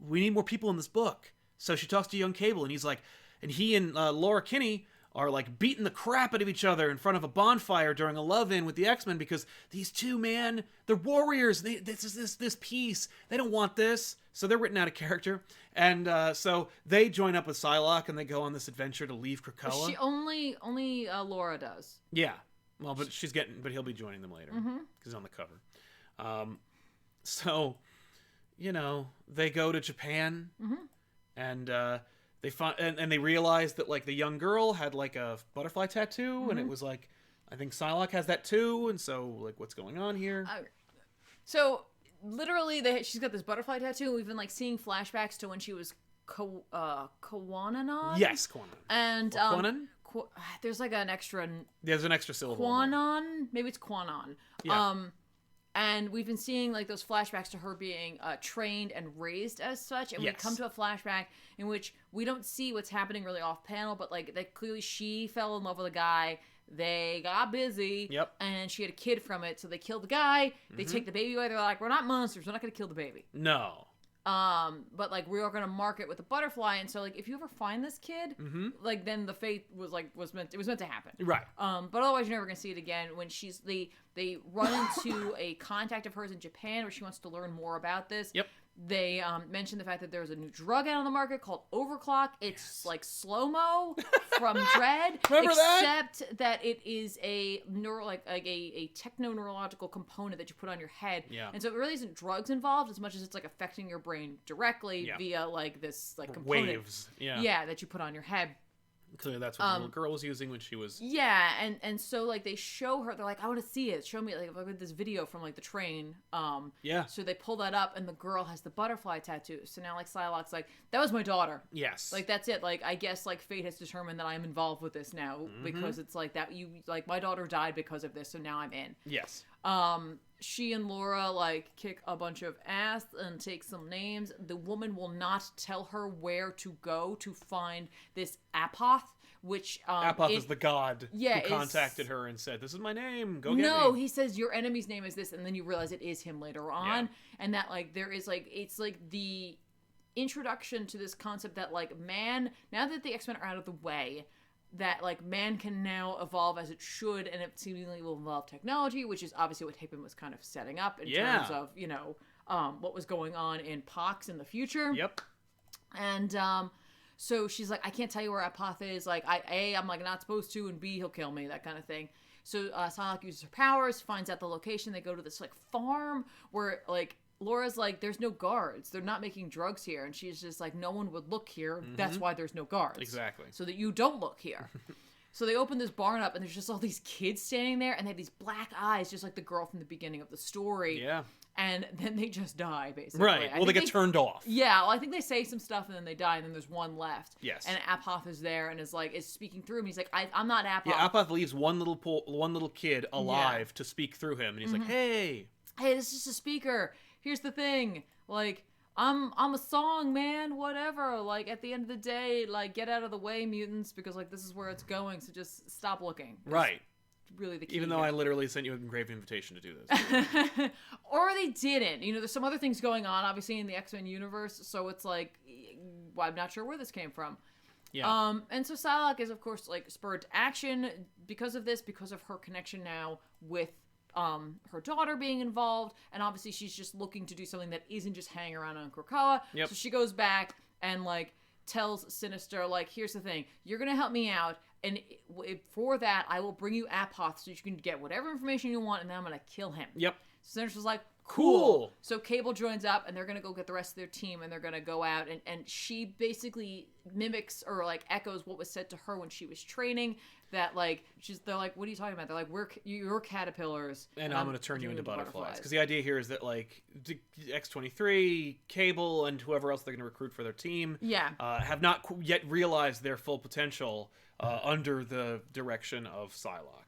we need more people in this book. So she talks to young Cable, and he's like, and he and Laura Kinney are like beating the crap out of each other in front of a bonfire during a love-in with the X-Men, because these two, man, they're warriors. This peace. They don't want this. So they're written out of character. And so they join up with Psylocke, and they go on this adventure to leave Krakoa. She only Laura does. Yeah. Well, but he'll be joining them later, because he's on the cover. So, they go to Japan, and they find, and they realize that they young girl had a butterfly tattoo, and it was I think Psylocke has that too, and so what's going on here? So literally, she's got this butterfly tattoo. We've been seeing flashbacks to when she was Kawanan. Yes, Kawanan. And Kwanan? There's an extra. There's an extra syllable. Kwanan, maybe it's Kwanan. Yeah. And we've been seeing those flashbacks to her being trained and raised as such, and we come to a flashback in which we don't see what's happening really off panel, but that clearly she fell in love with a guy. They got busy, and she had a kid from it, so they killed the guy. They take the baby away. They're like, we're not monsters. We're not going to kill the baby. No. But we are going to mark it with a butterfly, and so if you ever find this kid, then the fate was meant to happen. Right. But otherwise you're never going to see it again. When they run into a contact of hers in Japan where she wants to learn more about this. Yep. They mentioned the fact that there's a new drug out on the market called Overclock. It's like slow-mo from Dread. Remember except that it is a a techno-neurological component that you put on your head. Yeah. And so it really isn't drugs involved as much as it's affecting your brain directly via this component. Waves. Yeah. Yeah, that you put on your head. Clearly that's what the little girl was using when she was... Yeah, and so, like, they show her, they're like, I want to see it. Show me, like, look at this video from, like, the train. Yeah. So they pull that up, and the girl has the butterfly tattoo. So now, like, Psylocke's like, that was my daughter. Yes. Like, that's it. Like, I guess, like, fate has determined that I'm involved with this now. Because it's like, that you, like, my daughter died because of this, so now I'm in. Yes. She and Laura, like, kick a bunch of ass and take some names. The woman will not tell her where to go to find this Apoth, which... Apoth is the god who contacted her and said, this is my name, go get me. No, he says, your enemy's name is this, and then you realize it is him later on. Yeah. And that, like, there is, like, it's, like, the introduction to this concept that, like, man, now that the X-Men are out of the way... that, like, man can now evolve as it should, and it seemingly will involve technology, which is obviously what Hickman was kind of setting up in terms of, you know, what was going on in Pox in the future. Yep. And, so she's like, I can't tell you where Apoth is. Like, I'm, like, not supposed to, and B, he'll kill me, that kind of thing. So, Psylocke uses her powers, finds out the location. They go to this, like, farm where, like, Laura's like, there's no guards. They're not making drugs here. And she's just like, no one would look here. That's why there's no guards. Exactly. So that you don't look here. So they open this barn up, and there's just all these kids standing there, and they have these black eyes, just like the girl from the beginning of the story. Yeah. And then they just die, basically. Right. Well, they get turned off. Yeah. Well, I think they say some stuff, and then they die, and then there's one left. Yes. And Apoth is there, and is speaking through him. He's like, I'm not Apoth. Yeah, Apoth leaves one little kid alive to speak through him, and he's like, hey, this is just a speaker. Here's the thing, like, I'm a song, man, whatever. Like, at the end of the day, like, get out of the way, mutants, because, like, this is where it's going, so just stop looking. Right. Really the key. Even though I literally sent you a engraved invitation to do this. Or they didn't. You know, there's some other things going on, obviously, in the X-Men universe, so it's like, well, I'm not sure where this came from. Yeah. And so Psylocke is, of course, like, spurred to action because of this, because of her connection now with her daughter being involved, and obviously she's just looking to do something that isn't just hang around on Krakoa. Yep. So she goes back and, like, tells Sinister, like, here's the thing, you're gonna help me out, and for that I will bring you Apoth so you can get whatever information you want, and then I'm gonna kill him. Yep. So Sinister's like, cool. So Cable joins up, and they're gonna go get the rest of their team, and they're gonna go out, and she basically mimics or, like, echoes what was said to her when she was training. That, like, they're like, what are you talking about? They're like, you're caterpillars, and I'm gonna turn you into butterflies. Because the idea here is that, like, X-23, Cable, and whoever else they're gonna recruit for their team, have not yet realized their full potential under the direction of Psylocke.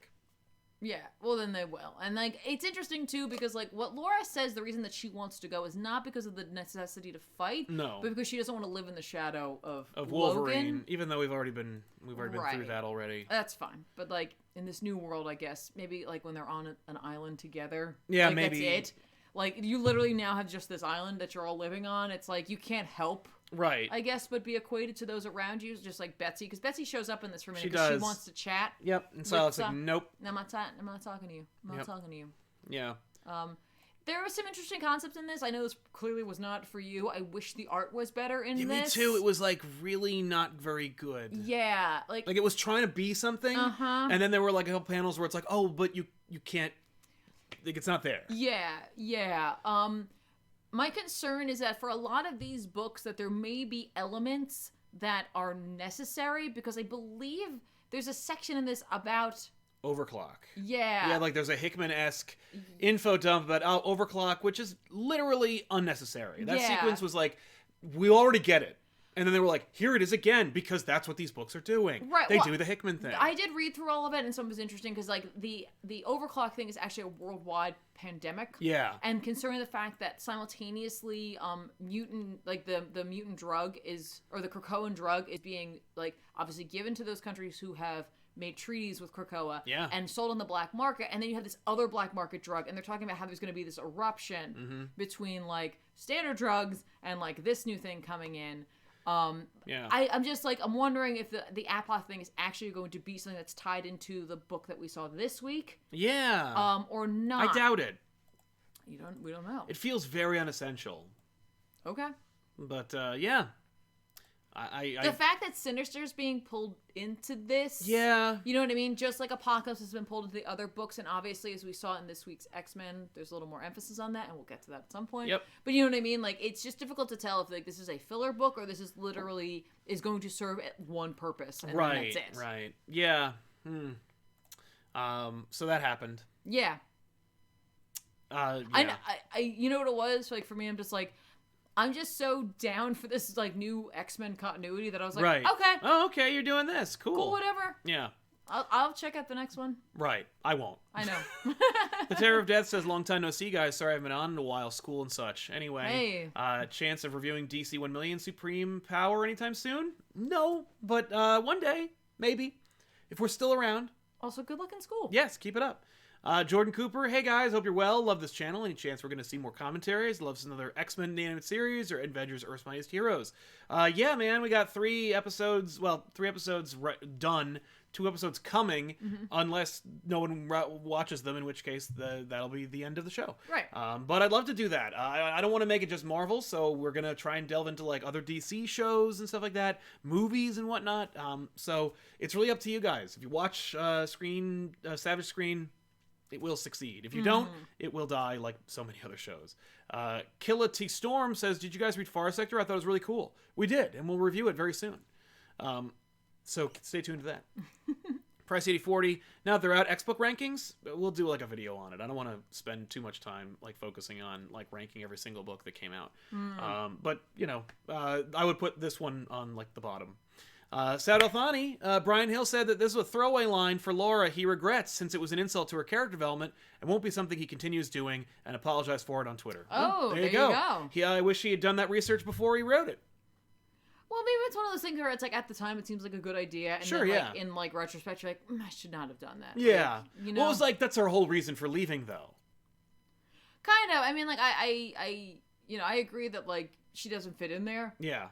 Yeah, well, then they will. And, like, it's interesting, too, because, like, what Laura says, the reason that she wants to go is not because of the necessity to fight. No. But because she doesn't want to live in the shadow of Wolverine. Logan. Even though we've already been through that already. That's fine. But, like, in this new world, I guess, maybe, like, when they're on an island together. Yeah, like, maybe. That's it. Like, you literally now have just this island that you're all living on. It's like, you can't help... Right. I guess, but be equated to those around you, just like Betsy, because Betsy shows up in this for a minute because she wants to chat. Yep. And Psylocke's like, nope. I'm not talking to you. I'm not talking to you. Yeah. There was some interesting concepts in this. I know this clearly was not for you. I wish the art was better in this. Me too. It was, like, really not very good. Yeah. Like it was trying to be something, and then there were, like, a couple panels where it's like, oh, but you can't, like, it's not there. Yeah. My concern is that for a lot of these books that there may be elements that are necessary, because I believe there's a section in this about... Overclock. Yeah. Yeah, like there's a Hickman-esque info dump about Overclock, which is literally unnecessary. That sequence was like, we already get it. And then they were like, here it is again, because that's what these books are doing. Right. They do the Hickman thing. I did read through all of it, and some was interesting, because, like, the overclock thing is actually a worldwide pandemic. Yeah. And concerning the fact that simultaneously, mutant, like, the mutant drug is, or the Krakoan drug is being, like, obviously given to those countries who have made treaties with Krakoa and sold on the black market, and then you have this other black market drug, and they're talking about how there's going to be this eruption between, like, standard drugs and, like, this new thing coming in. I'm just like, I'm wondering if the Apoth thing is actually going to be something that's tied into the book that we saw this week. Yeah. Or not. I doubt it. We don't know. It feels very unessential. Okay. But, yeah. The fact that Sinister's being pulled into this, you know what I mean? Just like Apocalypse has been pulled into the other books, and obviously, as we saw in this week's X-Men, there's a little more emphasis on that, and we'll get to that at some point. Yep. But you know what I mean? Like, it's just difficult to tell if like this is a filler book or this is literally is going to serve one purpose, and then that's it. Right. Yeah. So that happened. Yeah. I you know what it was? Like, for me, I'm just like, I'm just so down for this like new X-Men continuity that I was like, okay. Oh, okay, you're doing this. Cool, whatever. Yeah. I'll check out the next one. Right. I won't. I know. The Terror of Death says, long time no see, guys. Sorry I haven't been on in a while. School and such. Anyway. Chance of reviewing DC 1 Million Supreme Power anytime soon? No. But one day. Maybe. If we're still around. Also, good luck in school. Yes. Keep it up. Jordan Cooper, hey guys, hope you're well. Love this channel. Any chance we're going to see more commentaries? Loves another X-Men animated series or Avengers Earth's Mightiest Heroes? Yeah, man, we got 3 episodes. Well, 3 episodes done. 2 episodes coming, unless no one watches them, in which case that'll be the end of the show. Right. But I'd love to do that. I don't want to make it just Marvel, so we're going to try and delve into like other DC shows and stuff like that, movies and whatnot. So it's really up to you guys. If you watch Savage Screen, it will succeed. If you don't, it will die like so many other shows. Killa T Storm says, did you guys read Far Sector? I thought it was really cool. We did, and we'll review it very soon. So stay tuned to that. Price 8040. Now that they're out, X-Book rankings, we'll do like a video on it. I don't want to spend too much time like focusing on like ranking every single book that came out. But you know, I would put this one on like the bottom. Sadalthani, Brian Hill said that this was a throwaway line for Laura he regrets since it was an insult to her character development and won't be something he continues doing, and apologized for it on Twitter. Oh, there you go. I wish he had done that research before he wrote it. Well, maybe it's one of those things where it's like at the time it seems like a good idea, and then, like, in like retrospect you're like, I should not have done that. Yeah. Like, you know? Well, it was like that's her whole reason for leaving, though. Kind of. I mean, like I agree that like she doesn't fit in there. Yeah.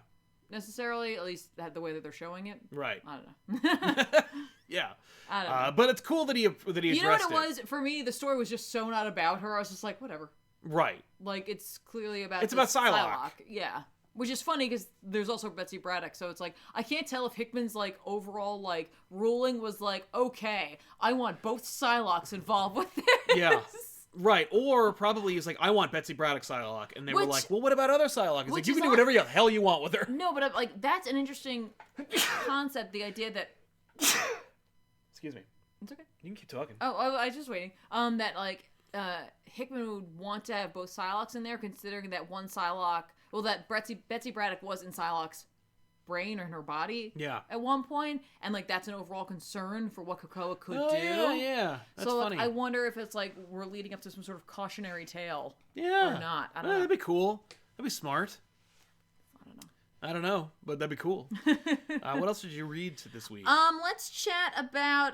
Necessarily, at least the way that they're showing it. Right. I don't know. Yeah. I don't know. But it's cool that he addressed it. You know what it was? For me, the story was just so not about her. I was just like, whatever. Right. Like, it's clearly about It's about Psylocke. Yeah. Which is funny because there's also Betsy Braddock, so it's like, I can't tell if Hickman's, like, overall, like, ruling was like, okay, I want both Psylocks involved with this. Yeah. Right, or probably he's like, I want Betsy Braddock Psylocke, and they were like, well, what about other Psylocke? He's like, you can do whatever the hell you want with her. No, but like that's an interesting concept. The idea that excuse me, it's okay. You can keep talking. Oh, I was just waiting. That like Hickman would want to have both Psylocks in there, considering that one Psylocke, well, that Betsy Braddock was in Psylocke's brain or in her body at one point, and like that's an overall concern for what Krakoa could do. Yeah, that's so funny. I wonder if it's like we're leading up to some sort of cautionary tale or not. I don't know. That'd be cool. That'd be smart. I don't know, but that'd be cool. What else did you read this week? Let's chat about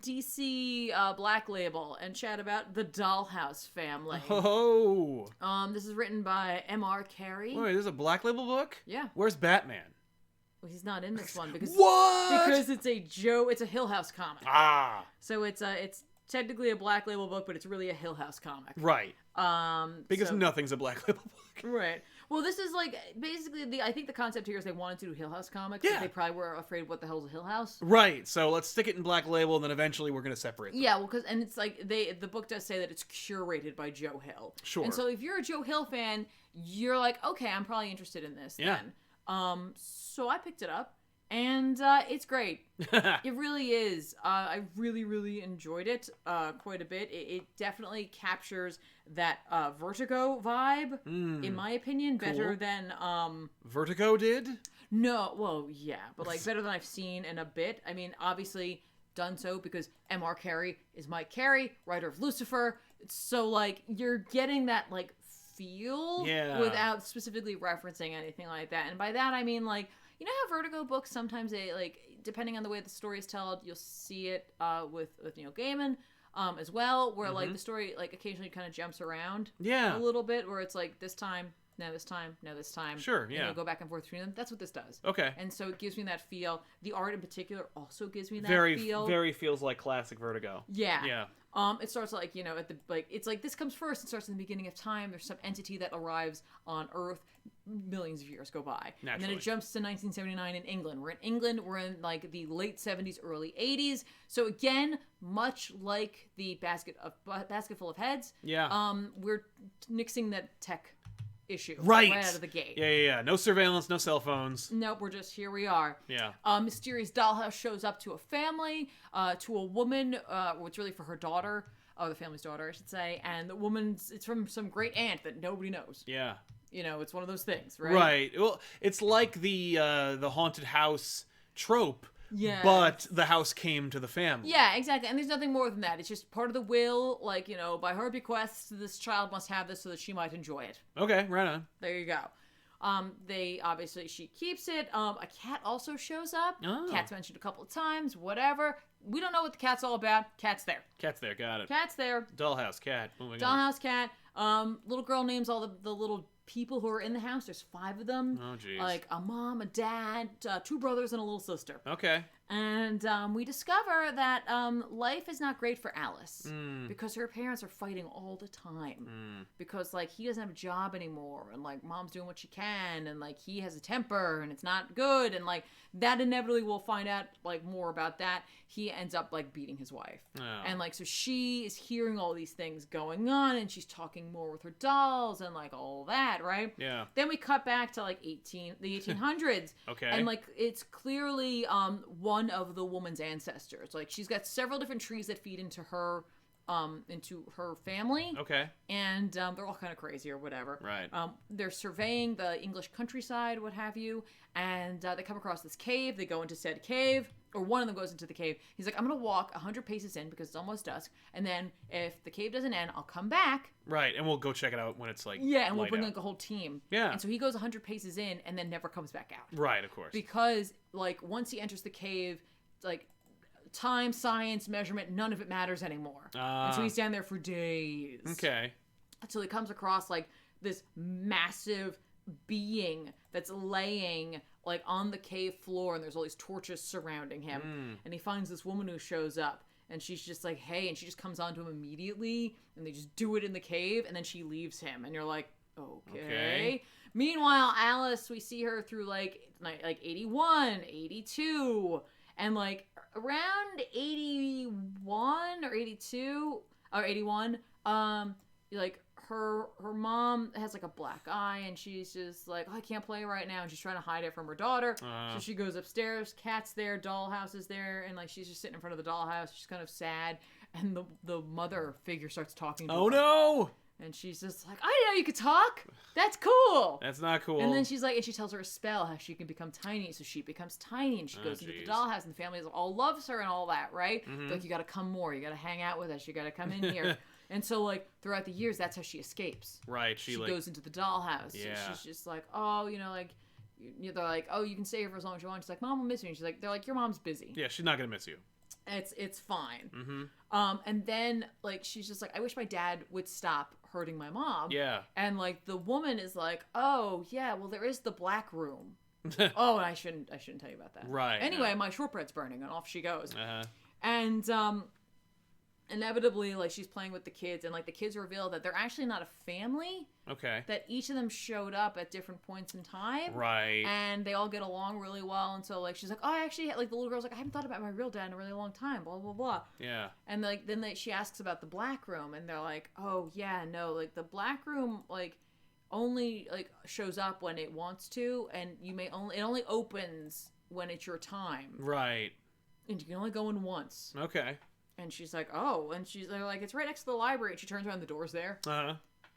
DC Black Label and chat about the Dollhouse family. Oh. This is written by M.R. Carey. Wait, this is a Black Label book? Yeah. Where's Batman? Well, he's not in this one because what? Because it's a Hill House comic. Ah. So it's technically a Black Label book, but it's really a Hill House comic. Right. Because nothing's a Black Label book. Right. Well, this is like basically I think the concept here is they wanted to do Hill House comics, but they probably were afraid what the hell's a Hill House. Right. So let's stick it in Black Label, and then eventually we're gonna separate them. Yeah. Well, and it's like the book does say that it's curated by Joe Hill. Sure. And so if you're a Joe Hill fan, you're like, okay, I'm probably interested in this. Yeah. Then. So I picked it up, and it's great. It really is. I really, really enjoyed it quite a bit. It definitely captures that Vertigo vibe, in my opinion, better than... Vertigo did? No, well, yeah, but like better than I've seen in a bit. I mean, obviously done so because M.R. Carey is Mike Carey, writer of Lucifer. So like you're getting that like feel without specifically referencing anything like that. And by that I mean like, you know how Vertigo books sometimes they like, depending on the way the story is told, you'll see it with Neil Gaiman as well, where like the story like occasionally kind of jumps around a little bit, where it's like this time, now this time, now this time. Sure, yeah. And you'll go back and forth between them. That's what this does. Okay. And so it gives me that feel. The art in particular also gives me that feel. feel. Very feels like classic Vertigo. Yeah. Yeah. It starts like, at the, like, it's like this comes first. It starts in the beginning of time. There's some entity that arrives on Earth. Millions of years go by. Naturally. And then it jumps to 1979 in England. We're in England. We're in like the late 70s, early 80s. So again, much like the basket full of heads. Yeah. We're nixing that tech issue right out of the gate. Yeah. No surveillance, no cell phones. Nope, we're just here we are. Yeah. Mysterious dollhouse shows up to a family, to a woman, it's really for her daughter, the family's daughter, I should say, and the it's from some great aunt that nobody knows. Yeah. It's one of those things, right? Right. Well, it's like the haunted house trope. Yeah. But the house came to the family. Yeah, exactly. And there's nothing more than that. It's just part of the will, like, by her bequest, this child must have this so that she might enjoy it. Okay, right on. There you go. She keeps it. A cat also shows up. Oh. Cat's mentioned a couple of times, whatever. We don't know what the cat's all about. Cat's there. Cat's there, got it. Cat's there. Dollhouse cat. Moving on. Dollhouse cat. Little girl names all the little people who are in the house. There's 5 of them. Oh, jeez. Like a mom, a dad, 2 brothers, and a little sister. Okay. And we discover that life is not great for Alice because her parents are fighting all the time. Because, like, he doesn't have a job anymore, and, like, mom's doing what she can, and, like, he has a temper, and it's not good, and, like, that inevitably we'll find out, like, more about that. He ends up, like, beating his wife. Oh. And, like, so she is hearing all these things going on, and she's talking more with her dolls, and, like, all that, right? Yeah. Then we cut back to, like, the 1800s. Okay. And, like, it's clearly one of the woman's ancestors. Like, she's got several different trees that feed into her family. Okay. And they're all kind of crazy or whatever. Right. They're surveying the English countryside, what have you, and they come across this cave. They go into said cave, or one of them goes into the cave. He's like, I'm going to walk 100 paces in because it's almost dusk, and then if the cave doesn't end, I'll come back. Right, and we'll go check it out when it's, like, yeah, and we'll bring, out. like, a whole team. Yeah. And so he goes 100 paces in and then never comes back out. Right, of course. Because, like, once he enters the cave, like, time, science, measurement, none of it matters anymore. And so he's down there for days. Okay. Until he comes across, like, this massive being that's laying, like, on the cave floor, and there's all these torches surrounding him. And he finds this woman who shows up, and she's just like, hey, and she just comes on to him immediately, and they just do it in the cave, and then she leaves him, and you're like, okay. Meanwhile, Alice, we see her through, like 81, 82, and, like, around 81 or 82 or 81, like, her mom has, like, a black eye, and she's just like, I can't play right now, and she's trying to hide it from her daughter. So she goes upstairs, cat's there, dollhouse is there, and, like, she's just sitting in front of the dollhouse. She's kind of sad, and the mother figure starts talking to her. Oh, no! And she's just like, I didn't know you could talk. That's cool. That's not cool. And then she's like, and she tells her a spell how she can become tiny. So she becomes tiny, and she goes into the dollhouse, and the family all loves her and all that, right? Like, you got to come more. You got to hang out with us. You got to come in here. And so, like, throughout the years, that's how she escapes. Right. She goes into the dollhouse. Yeah. And she's just like, oh, like, they're like, oh, you can stay here for as long as you want. She's like, Mom will miss me. And she's like, they're like, your mom's busy. Yeah, she's not going to miss you. It's fine. And then, like, she's just like, I wish my dad would stop hurting my mom. Yeah. And, like, the woman is like, oh, yeah, well, there is the black room. Oh, and I shouldn't tell you about that. Right. Anyway, my shortbread's burning, and off she goes. And inevitably, like, she's playing with the kids, and, like, the kids reveal that they're actually not a family. Okay. That each of them showed up at different points in time. Right. And they all get along really well. And so, like, she's like, oh, I actually, like, the little girl's like, I haven't thought about my real dad in a really long time, blah, blah, blah. Yeah. And, like, then she asks about the black room, and they're like, oh, yeah, no, like, the black room, like, only, like, shows up when it wants to, and it only opens when it's your time. Right. And you can only go in once. Okay. And she's like, oh, and they're like, it's right next to the library, and she turns around, the door's there.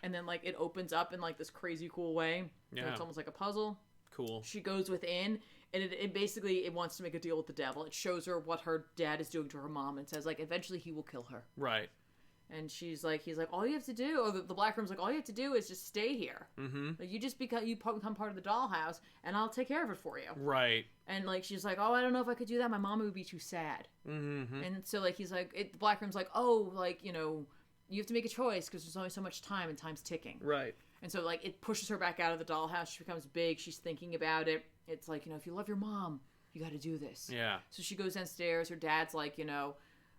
And then, like, it opens up in, like, this crazy cool way. Yeah. So it's almost like a puzzle. Cool. She goes within, and it basically, it wants to make a deal with the devil. It shows her what her dad is doing to her mom, and says, like, eventually he will kill her. Right. And he's like, all you have to do, or the black room's like, all you have to do is just stay here. Like, you just you become part of the dollhouse, and I'll take care of it for you. Right. And, like, she's like, oh, I don't know if I could do that. My mom would be too sad. And so, like, he's like, the black room's like, oh, like, you have to make a choice because there's only so much time, and time's ticking. Right. And so, like, it pushes her back out of the dollhouse. She becomes big. She's thinking about it. It's like, if you love your mom, you got to do this. Yeah. So she goes downstairs. Her dad's like,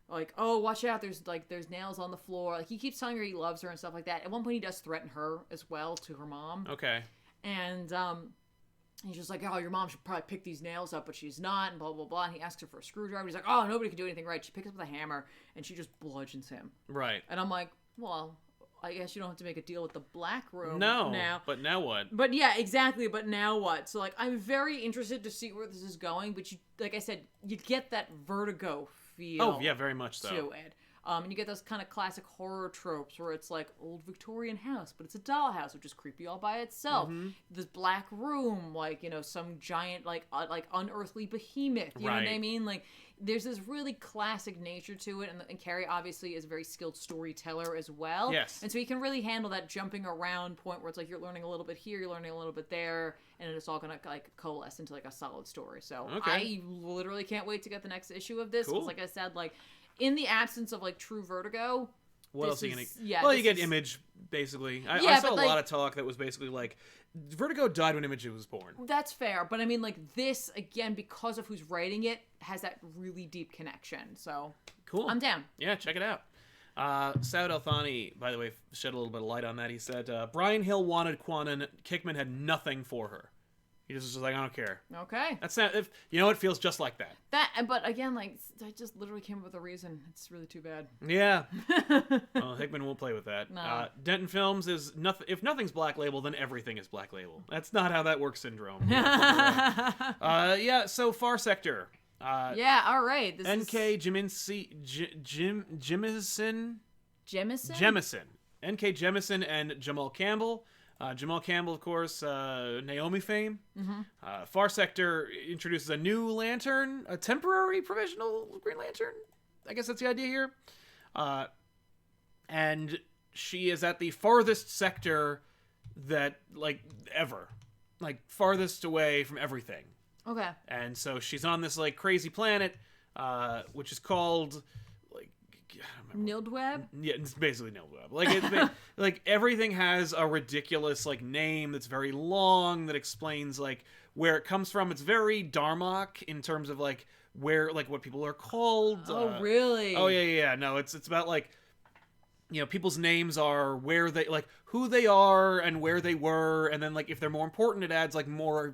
like, oh, watch out, there's nails on the floor. Like, he keeps telling her he loves her and stuff like that. At one point, he does threaten her as well to her mom. Okay. And he's just like, oh, your mom should probably pick these nails up, but she's not, and blah, blah, blah. And he asks her for a screwdriver. He's like, oh, nobody can do anything right. She picks up the hammer, and she just bludgeons him. Right. And I'm like, well, I guess you don't have to make a deal with the Black Room now. But now what? But yeah, exactly. But now what? So, like, I'm very interested to see where this is going. But you, like I said, you get that Vertigo feel. Oh, yeah, very much so. To it. And you get those kind of classic horror tropes where it's like old Victorian house, but it's a dollhouse, which is creepy all by itself. Mm-hmm. This Black Room, like, you know, some giant, like unearthly behemoth. You know what I mean? Like, there's this really classic nature to it, and Carrie obviously is a very skilled storyteller as well. Yes. And so he can really handle that jumping around point where it's like you're learning a little bit here, you're learning a little bit there, and it's all gonna like coalesce into like a solid story. So I literally can't wait to get the next issue of this. Because like I said, like, in the absence of like true Vertigo, what else are you gonna? Yeah, well, you get Image basically. I saw a lot of talk that was basically like Vertigo died when Image was born. That's fair, but I mean, like, this again, because of who's writing it, has that really deep connection. So cool. I'm down. Yeah, check it out. Saud Al-Thani, by the way, shed a little bit of light on that. He said Brian Hill wanted Kwannon. Kickman had nothing for her. He just was like, I don't care. Okay. That's not, if you know, it feels just like that. But again, like, I just literally came up with a reason. It's really too bad. Yeah. Well, Hickman won't play with that. No. Denton Films is nothing. If nothing's Black Label, then everything is Black Label. That's not how that works, Syndrome. Yeah. So Far Sector. Yeah. All right. This N.K. Jemisin. N.K. Jemisin and Jamal Campbell. Jamal Campbell, of course, Naomi fame. Mm-hmm. Far Sector introduces a new Lantern, a temporary provisional Green Lantern. I guess that's the idea here. And she is at the farthest sector that, like, ever. Like, farthest away from everything. Okay. And so she's on this, like, crazy planet, which is called... Nildweb? Yeah, it's basically Nildweb. Like, it's like everything has a ridiculous like name that's very long that explains like where it comes from. It's very Darmok in terms of like where like what people are called. Oh, really? Oh yeah. No, it's about like, you know, people's names are where they like who they are and where they were, and then like if they're more important, it adds like more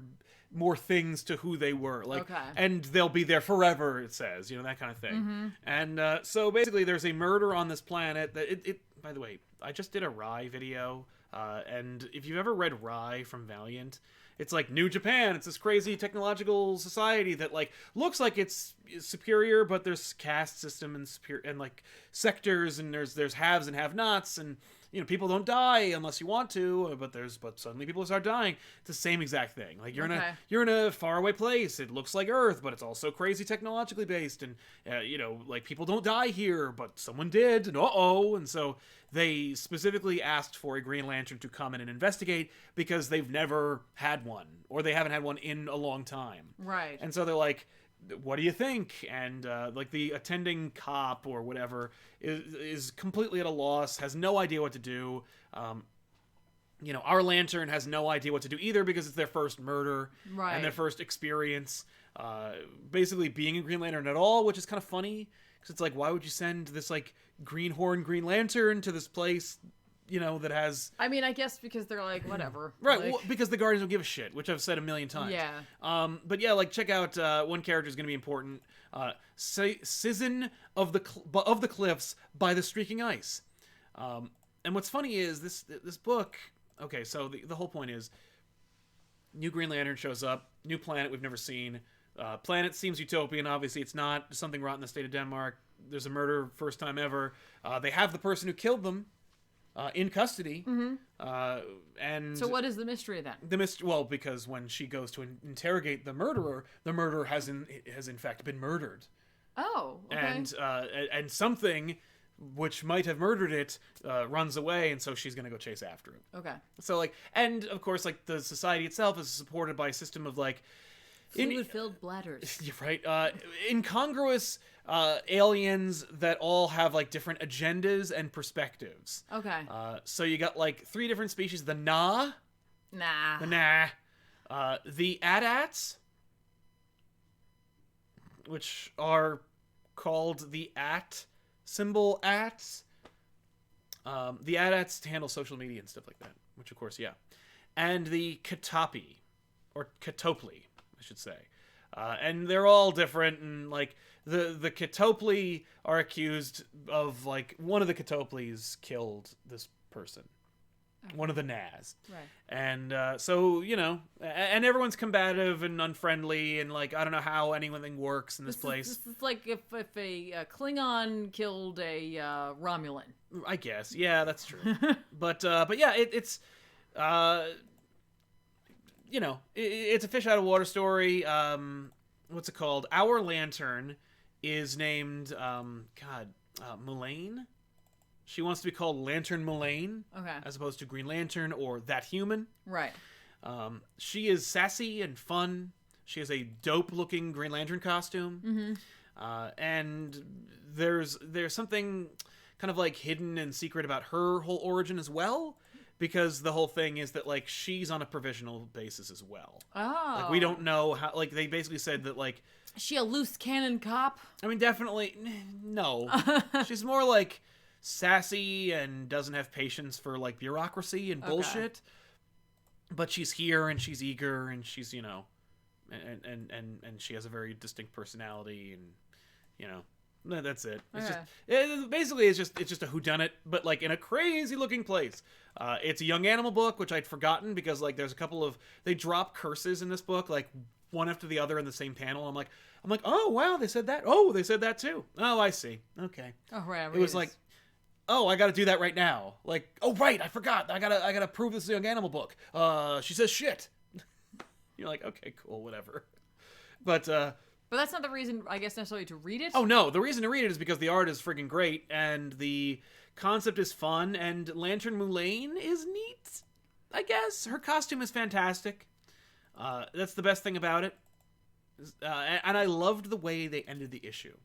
things to who they were, like, and they'll be there forever, it says, you know, that kind of thing. Mm-hmm. And so basically there's a murder on this planet that it by the way, I just did a Rai video, and if you've ever read Rai from Valiant, it's like New Japan. It's this crazy technological society that like looks like it's superior, but there's caste system and and like sectors, and there's haves and have-nots, and you know, people don't die unless you want to, but suddenly people start dying. It's the same exact thing. Like you're in a faraway place. It looks like Earth, but it's also crazy technologically based, and you know, like people don't die here, but someone did, and and so they specifically asked for a Green Lantern to come in and investigate because they've never had one, or they haven't had one in a long time. Right. And so they're like, what do you think? And like the attending cop or whatever is completely at a loss, has no idea what to do. You know, our Lantern has no idea what to do either because it's their first murder and their first experience basically being a Green Lantern at all, which is kind of funny because it's like, why would you send this like greenhorn Green Lantern to this place, you know, that has... I mean, I guess because they're like, whatever. Right, like... well, because the Guardians don't give a shit, which I've said a million times. Yeah. But yeah, like, check out one character is going to be important. Citizen of the Cliffs by the Streaking Ice. And what's funny is this book... Okay, so the whole point is new Green Lantern shows up, new planet we've never seen. Planet seems utopian, obviously it's not. Something rotten in the state of Denmark. There's a murder, first time ever. They have the person who killed them in custody. Mm-hmm. And so what is the mystery then? Well, because when she goes to interrogate the murderer has in fact been murdered. Oh, okay. And something which might have murdered it runs away, and so she's going to go chase after it. Okay. So like, and of course, like the society itself is supported by a system of like fluid-filled bladders. You're right. Incongruous aliens that all have like different agendas and perspectives. Okay. So you got like 3 different species: the the AT-ATs, which are called the symbol @. The @ats to handle social media and stuff like that, which of course, yeah. And the Katapi, or Katopli, I should say. And they're all different, and like the Katopli are accused of like one of the Katoplis killed this person. Okay. One of the Naz. Right. And so, you know, and everyone's combative and unfriendly, and like I don't know how anything works in this place. This is like if a Klingon killed a Romulan. I guess. Yeah, that's true. but yeah, it's you know, it's a fish out of water story. What's it called? Our Lantern is named Mullane. She wants to be called Lantern Mullane, okay, as opposed to Green Lantern or That Human. Right. She is sassy and fun. She has a dope-looking Green Lantern costume. Mm-hmm. And there's something kind of like hidden and secret about her whole origin as well, because the whole thing is that like she's on a provisional basis as well. Oh. Like we don't know how. Like they basically said that like. Is she a loose cannon cop? I mean, definitely no. She's more like sassy and doesn't have patience for like bureaucracy and bullshit. Okay. But she's here and she's eager and she's, you know, and she has a very distinct personality, and you know, that's it. It's just basically it's just a whodunit, but like in a crazy looking place. It's a young animal book, which I'd forgotten because like there's a couple of they drop curses in this book like one after the other in the same panel. I'm like, oh wow, they said that. Oh, they said that too. Oh, I see. Okay. Oh right. It was like, oh, I got to do that right now. Like, oh right, I forgot. I gotta prove this is a young animal book. She says shit. You're like, okay, cool, whatever. But that's not the reason, I guess, necessarily to read it. Oh no, the reason to read it is because the art is freaking great and the concept is fun and Lantern Mullane is neat. I guess her costume is fantastic. That's the best thing about it. And I loved the way they ended the issue,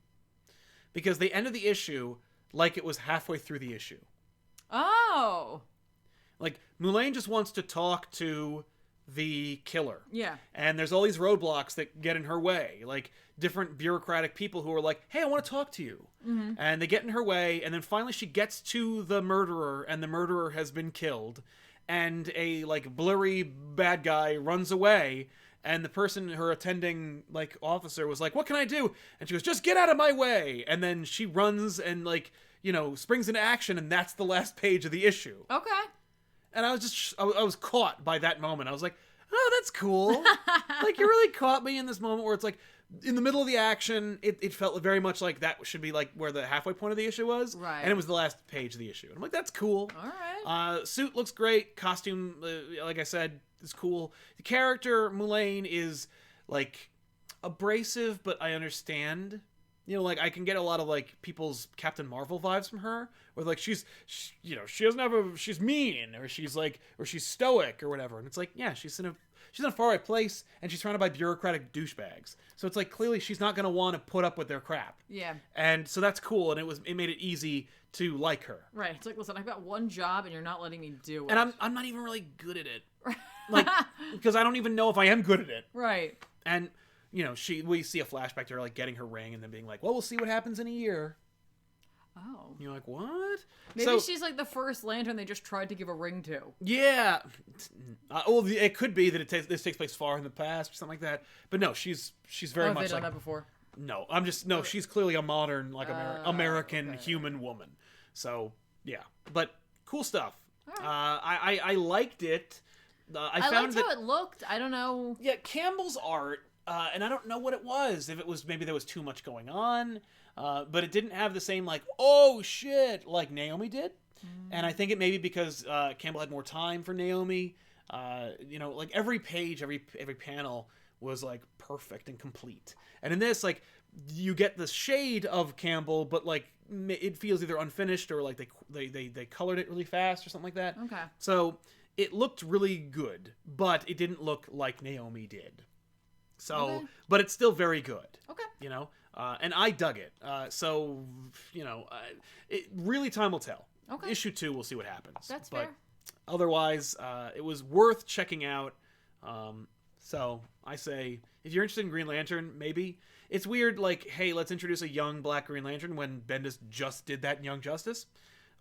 because they ended the issue like it was halfway through the issue. Oh. Like Mullane just wants to talk to the killer. Yeah. And there's all these roadblocks that get in her way, like different bureaucratic people who are like, hey, I want to talk to you. Mm-hmm. And they get in her way, and then finally she gets to the murderer, and the murderer has been killed, and a like blurry bad guy runs away, and the person, her attending like officer, was like, what can I do? And she goes, just get out of my way. And then she runs and like, you know, springs into action, and that's the last page of the issue. Okay. And I was caught by that moment. I was like, oh, that's cool. Like, you really caught me in this moment where it's like, in the middle of the action, it felt very much like that should be like where the halfway point of the issue was. Right. And it was the last page of the issue. And I'm like, that's cool. All right. Suit looks great. Costume, like I said, is cool. The character, Mullane, is like abrasive, but I understand. You know, like I can get a lot of like people's Captain Marvel vibes from her, where like she's mean, or she's stoic or whatever, and it's like, yeah, she's in a faraway place, and she's surrounded by bureaucratic douchebags. So it's like clearly she's not gonna want to put up with their crap. Yeah. And so that's cool, and it made it easy to like her. Right. It's like, listen, I've got one job, and you're not letting me do it. And I'm not even really good at it, like because I don't even know if I am good at it. Right. And you know, we see a flashback to her like getting her ring and then being like, well, we'll see what happens in a year. Oh. You're like, what? Maybe she's like the first Lantern they just tried to give a ring to. Yeah. Well, it could be that this takes place far in the past or something like that. But no, she's very much like... Have they done that before? No, she's clearly a modern, like, American human woman. So, yeah. But cool stuff. Right. I liked it. I liked how it looked. I don't know. Yeah, Campbell's art... and I don't know what it was. If it was, maybe there was too much going on, but it didn't have the same like, oh shit, like Naomi did. And I think it may be because Campbell had more time for Naomi. You know, like every page, every panel was like perfect and complete. And in this, like you get the shade of Campbell, but like it feels either unfinished or like they colored it really fast or something like that. Okay. So it looked really good, but it didn't look like Naomi did. So, okay. But it's still very good. Okay. You know, and I dug it. So, you know, really time will tell. Okay. Issue 2, we'll see what happens. That's fair. Otherwise, it was worth checking out. So I say, if you're interested in Green Lantern, maybe. It's weird, like, hey, let's introduce a young Black Green Lantern when Bendis just did that in Young Justice.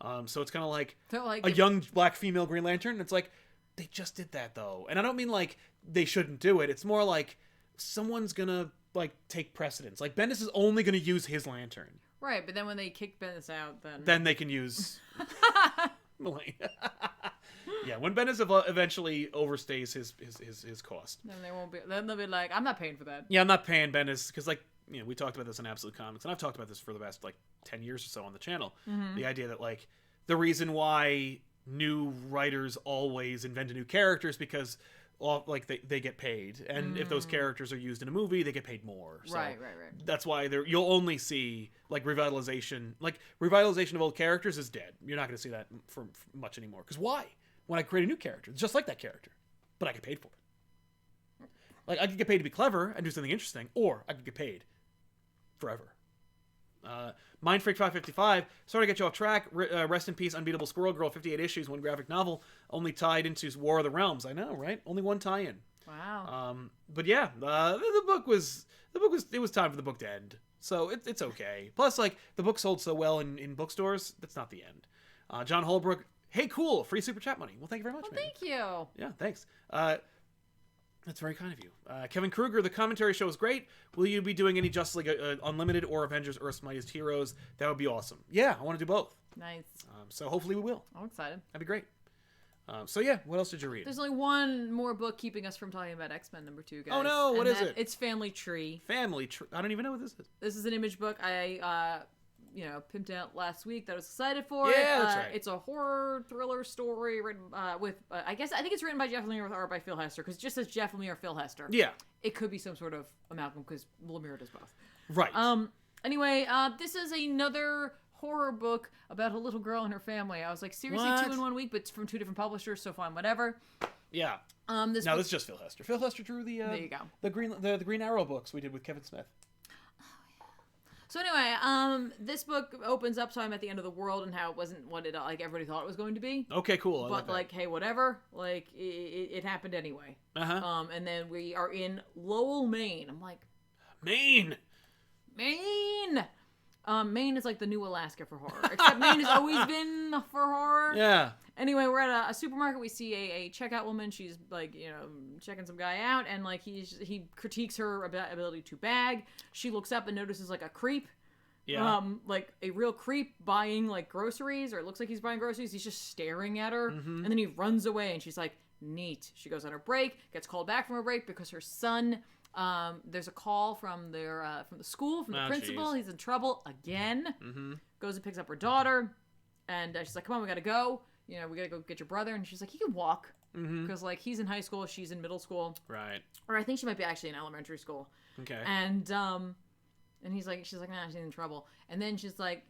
So it's kind of like a young Black female Green Lantern. It's like, they just did that, though. And I don't mean, like, they shouldn't do it. It's more like someone's gonna, like, take precedence. Like, Bendis is only gonna use his lantern. Right, but then when they kick Bendis out, then... Then they can use... Yeah, when Bendis eventually overstays his cost. Then they won't be... Then they'll be like, I'm not paying for that. Yeah, I'm not paying Bendis, because, like, you know, we talked about this on Absolute Comics, and I've talked about this for the past, like, 10 years or so on the channel. Mm-hmm. The idea that, like, the reason why new writers always invent a new character is because... like they get paid, and if those characters are used in a movie, they get paid more. So right. That's why you'll only see like revitalization. Like revitalization of old characters is dead. You're not going to see that for much anymore. Because why? When I create a new character, it's just like that character, but I get paid for it. Like I could get paid to be clever and do something interesting, or I could get paid forever. Mindfreak 555, sorry to get you off track. Rest in peace, Unbeatable Squirrel Girl, 58 issues, one graphic novel, only tied into War of the Realms. I know, right? Only one tie-in. Wow. But yeah, the book was it was time for the book to end. So it's okay. Plus, like the book sold so well in bookstores, that's not the end. John Holbrook, hey, cool, free super chat money. Well, thank you very much, man. Thank you. Yeah, thanks. That's very kind of you. Kevin Kruger, the commentary show is great. Will you be doing any Justice League Unlimited or Avengers Earth's Mightiest Heroes? That would be awesome. Yeah, I want to do both. Nice. So hopefully we will. I'm excited. That'd be great. So yeah, what else did you read? There's only one more book keeping us from talking about X-Men #2, guys. Oh no, what is it? It's Family Tree. Family Tree. I don't even know what this is. This is an Image book I pimped out last week that I was excited for. Yeah, that's right. It's a horror thriller story written with, I think it's written by Jeff Lemire with art by Phil Hester, because it just says Jeff Lemire, Phil Hester. Yeah. It could be some sort of amalgam, because Lemire does both. Right. Anyway, this is another horror book about a little girl and her family. I was like, seriously, what? 2 in 1 week, but it's from 2 different publishers, so fine, whatever. Yeah. This is just Phil Hester. Phil Hester drew the there you go. the Green Arrow books we did with Kevin Smith. So anyway, this book opens up, so I'm at the end of the world and how it wasn't what it like everybody thought it was going to be. Okay, cool. But like, hey, whatever. Like, it happened anyway. And then we are in Lowell, Maine. I'm like, Maine. Maine is like the new Alaska for horror, except Maine has always been for horror. Yeah. Anyway, we're at a supermarket. We see a checkout woman. She's like, checking some guy out, and like he critiques her ability to bag. She looks up and notices like a creep. Yeah. Like a real creep buying like groceries, or it looks like he's buying groceries. He's just staring at her, and then he runs away, and she's like, neat. She goes on her break, gets called back from her break because her son, there's a call from the school, from the principal. Geez. He's in trouble again. Goes and picks up her daughter, and she's like, come on, we gotta go. We gotta go get your brother. And she's like, he can walk. Because, like, he's in high school, she's in middle school. Right. Or I think she might be actually in elementary school. Okay. And she's like, nah, she's in trouble. And then she's like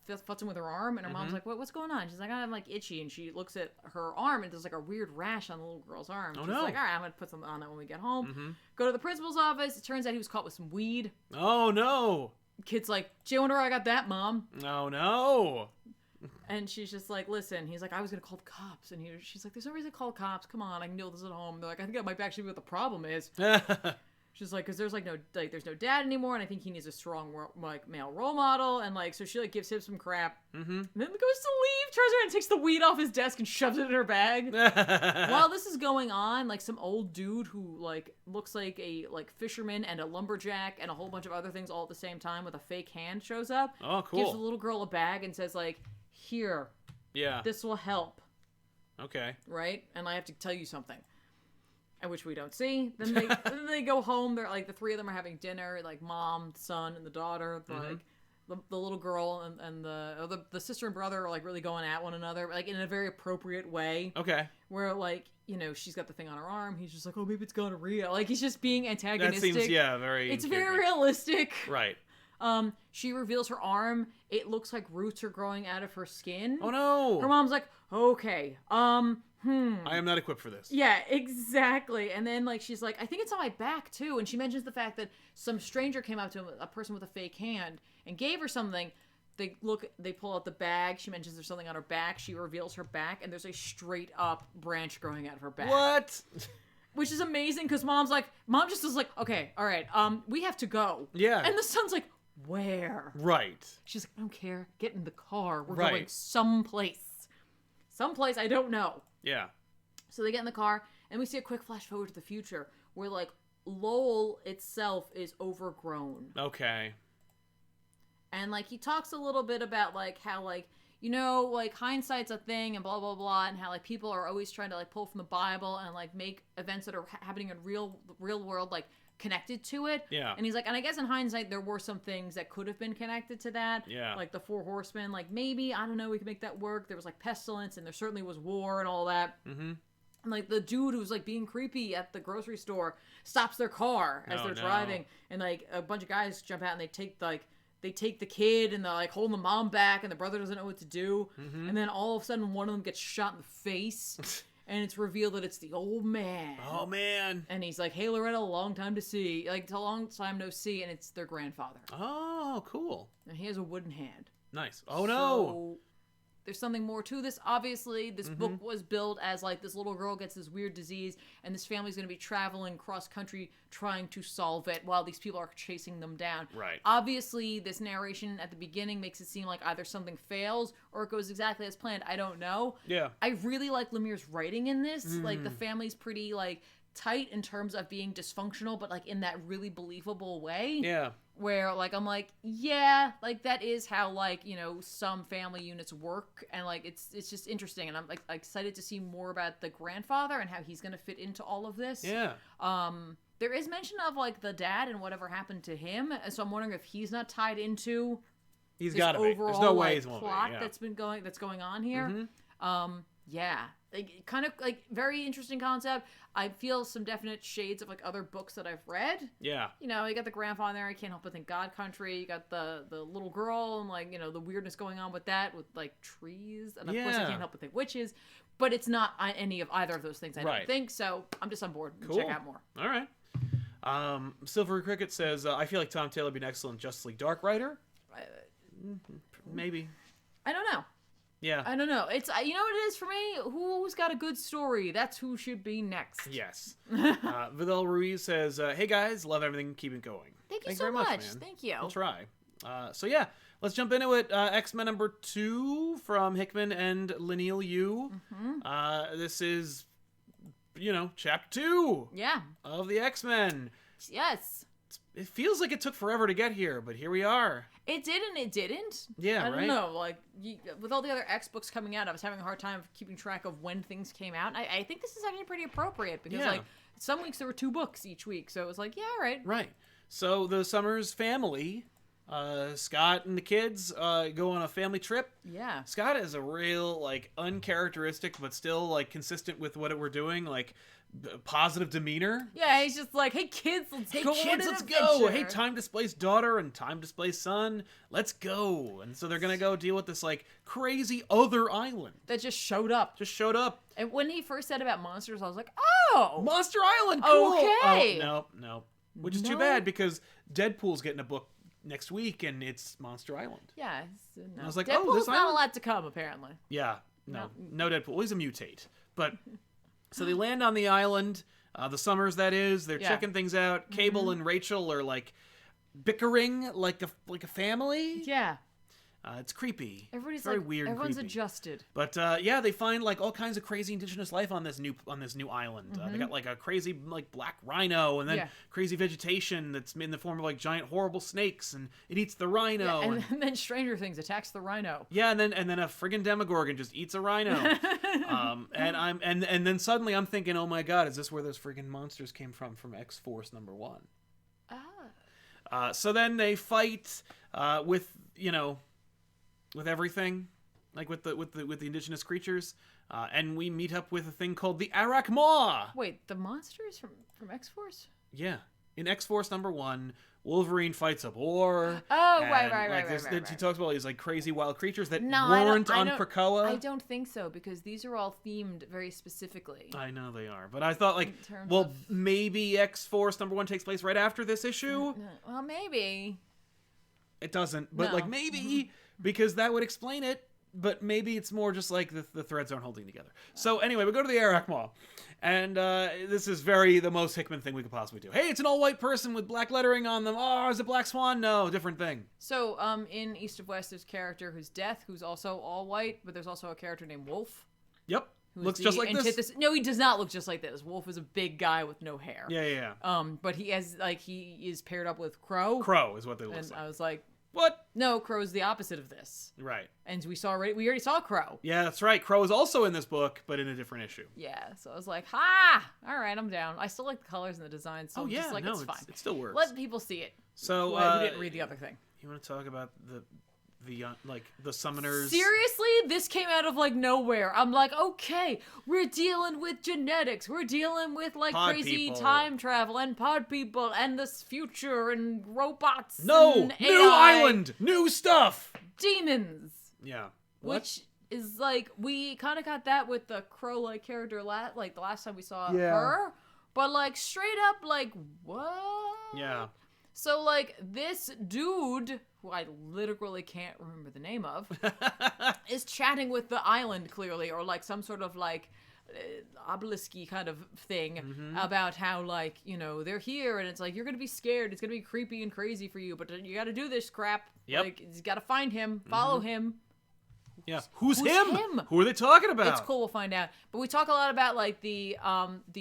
futzing with her arm, and her mom's like, what's going on? She's like, I'm like itchy. And she looks at her arm, and there's like a weird rash on the little girl's arm. Oh, she's no. like, all right, I'm gonna put something on that when we get home. Go to the principal's office. It turns out he was caught with some weed. Oh, no. Kid's like, gee, I wonder where I got that, Mom. Oh, no. And she's just like, listen. He's like, I was going to call the cops. And she's like, there's no reason to call the cops. Come on, I can deal with this at home. They're like, I think that might actually be what the problem is. She's like, because there's there's no dad anymore, and I think he needs a strong male role model. And like, so she like gives him some crap. And then goes to leave, turns around and takes the weed off his desk and shoves it in her bag. While this is going on, like some old dude who like looks like a fisherman and a lumberjack and a whole bunch of other things all at the same time with a fake hand shows up. Oh, cool. Gives the little girl a bag and says like, here. Yeah. This will help. Okay. Right? And I have to tell you something. Which we don't see. Then they go home. They're like, the three of them are having dinner. Like mom, son, and the daughter. Like the little girl and the sister and brother are like really going at one another, like in a very appropriate way. Okay. Where like, she's got the thing on her arm. He's just like, oh, maybe it's gonorrhea. Like he's just being antagonistic. That seems very. It's very realistic. Right. She reveals her arm. It looks like roots are growing out of her skin. Oh no. Her mom's like, okay, I am not equipped for this. Yeah, exactly. And then like she's like, I think it's on my back too. And she mentions the fact that some stranger came up to a person with a fake hand and gave her something. They pull out the bag. She mentions there's something on her back. She reveals her back, and there's a straight up branch growing out of her back. What? Which is amazing because mom just is like, okay, all right, we have to go. Yeah. And the son's like, where? Right. She's like, I don't care. Get in the car. We're going someplace. Someplace I don't know. Yeah. So they get in the car, and we see a quick flash forward to the future where, like, Lowell itself is overgrown. Okay. And, like, he talks a little bit about, like, how, like, you know, like, hindsight's a thing and blah, blah, blah, and how, like, people are always trying to, like, pull from the Bible and, like, make events that are happening in real world, like, connected to it. Yeah. And he's like, and I guess in hindsight, there were some things that could have been connected to that. Yeah. Like the 4 horsemen, like, maybe, I don't know, we could make that work. There was, like, pestilence, and there certainly was war and all that. Mm-hmm. And, like, the dude who's, like, being creepy at the grocery store stops their car as they're driving. And, like, a bunch of guys jump out and they take the kid and they're, like, holding the mom back and the brother doesn't know what to do. Mm-hmm. And then all of a sudden one of them gets shot in the face. And it's revealed that it's the old man. Oh, man. And he's like, hey, Loretta, long time to see. Like, it's a long time no see. And it's their grandfather. Oh, cool. And he has a wooden hand. Nice. Oh, no. There's something more to this. Obviously, this book was built as, like, this little girl gets this weird disease, and this family's going to be traveling cross-country trying to solve it while these people are chasing them down. Right. Obviously, this narration at the beginning makes it seem like either something fails or it goes exactly as planned. I don't know. Yeah. I really like Lemire's writing in this. Like, the family's pretty, like, tight in terms of being dysfunctional, but, like, in that really believable way. Yeah. Where, like, I'm like, yeah, like, that is how, like, you know, some family units work, and, like, it's just interesting, and I'm, like, excited to see more about the grandfather and how he's gonna fit into all of this. Yeah. There is mention of, like, the dad and whatever happened to him, and so I'm wondering if he's not tied into He's this got to be. overall, There's no way like, he's won't plot be. Yeah. that's going on here. Yeah. Like, kind of, like, very interesting concept. I feel some definite shades of, like, other books that I've read. Yeah. You know, you got the grandfather there, I can't help but think God Country. You got the little girl and, like, you know, the weirdness going on with that, with, like, trees. And, of course, I can't help but think witches. But it's not any of either of those things, I don't think. So I'm just on board. Cool. Check out more. All right. Silvery Cricket says, I feel like Tom Taylor would be an excellent Justice League Dark writer. Maybe. I don't know. Yeah. I don't know. It's, you know what it is for me? Who's got a good story? That's who should be next. Yes. Vidal Ruiz says, hey guys, love everything. Keep it going. Thank you so much. Man. Thank you. I'll try. So yeah, let's jump into it. X-Men number 2 from Hickman and Leinil Yu. This is, you know, chapter 2. Yeah. Of the X-Men. Yes. It feels like it took forever to get here, but here we are. It did and it didn't. Yeah, I don't know. Like, with all the other X books coming out, I was having a hard time keeping track of when things came out. I think this is actually pretty appropriate because, like, some weeks there were 2 books each week, so it was like, yeah, all right. Right. So the Summers family, Scott and the kids, go on a family trip. Yeah. Scott is a real, like, uncharacteristic, but still, like, consistent with what we're doing, like, positive demeanor. Yeah, he's just like, hey kids, let's go. Hey kids, let's go. Hey, time displaced daughter and time displaced son, let's go. And so they're gonna go deal with this, like, crazy other island that just showed up. And when he first said about monsters, I was like, oh, Monster Island, cool. Okay. Oh, no. Which is too bad because Deadpool's getting a book next week and it's Monster Island. Yeah. I was like, Deadpool's this not island? allowed to come apparently. Yeah. No Deadpool. Well, he's a mutate, but. So they land on the island, the Summers, that is. They're checking things out. Cable and Rachel are, like, bickering like a family. Yeah. It's creepy. Everybody's very like, weird. Everyone's and adjusted. But they find, like, all kinds of crazy indigenous life on this new island. They got, like, a crazy, like, black rhino, and then crazy vegetation that's in the form of, like, giant horrible snakes, and it eats the rhino. Yeah, and then Stranger Things attacks the rhino. Yeah, and then a friggin' Demogorgon just eats a rhino. And then suddenly I'm thinking, oh my god, is this where those friggin' monsters came from X-Force number 1? So then they fight with, you know, with everything, like with the indigenous creatures, and we meet up with a thing called the Arak Maw. Wait, the monsters from X-Force? Yeah, in X-Force number 1, Wolverine fights a boar. Oh, right. He talks about these, like, crazy wild creatures that weren't on Krakoa. I don't think so, because these are all themed very specifically. I know they are, but I thought, like, maybe X-Force number 1 takes place right after this issue? Well, maybe. It doesn't, but, like, maybe, because that would explain it. but maybe it's more just like the threads aren't holding together. So anyway, we go to the Arak Mall, and this is the most Hickman thing we could possibly do. Hey, it's an all-white person with black lettering on them. Oh, is it Black Swan? No, different thing. So in East of West, there's a character who's Death, who's also all white, but there's also a character named Wolf. Yep. Looks just like this. No, he does not look just like this. Wolf is a big guy with no hair. Yeah. But he is paired up with Crow. Crow is what they look like. And I was like, what? No, Crow's the opposite of this. Right. And we already saw Crow. Yeah, that's right. Crow is also in this book, but in a different issue. Yeah, so I was like, ha! All right, I'm down. I still like the colors and the design, so it's fine. It still works. Let people see it. So, who didn't read the other thing. You want to talk about the summoners? Seriously? This came out of nowhere. I'm like, okay, we're dealing with genetics. We're dealing with pod crazy people. Time travel and pod people and this future and robots. No! And new island! New stuff! Demons! Yeah. What? Which is we kind of got that with the Crow-like character the last time we saw her. But straight up what? Yeah. So, this dude, who I literally can't remember the name of, is chatting with the island, clearly, or, some sort of, obelisk-y kind of thing about how, they're here, and it's you're gonna be scared, it's gonna be creepy and crazy for you, but you gotta do this crap. Yep. You gotta find him, follow him. Yeah. Who's him? Who are they talking about? It's cool, we'll find out. But we talk a lot about, the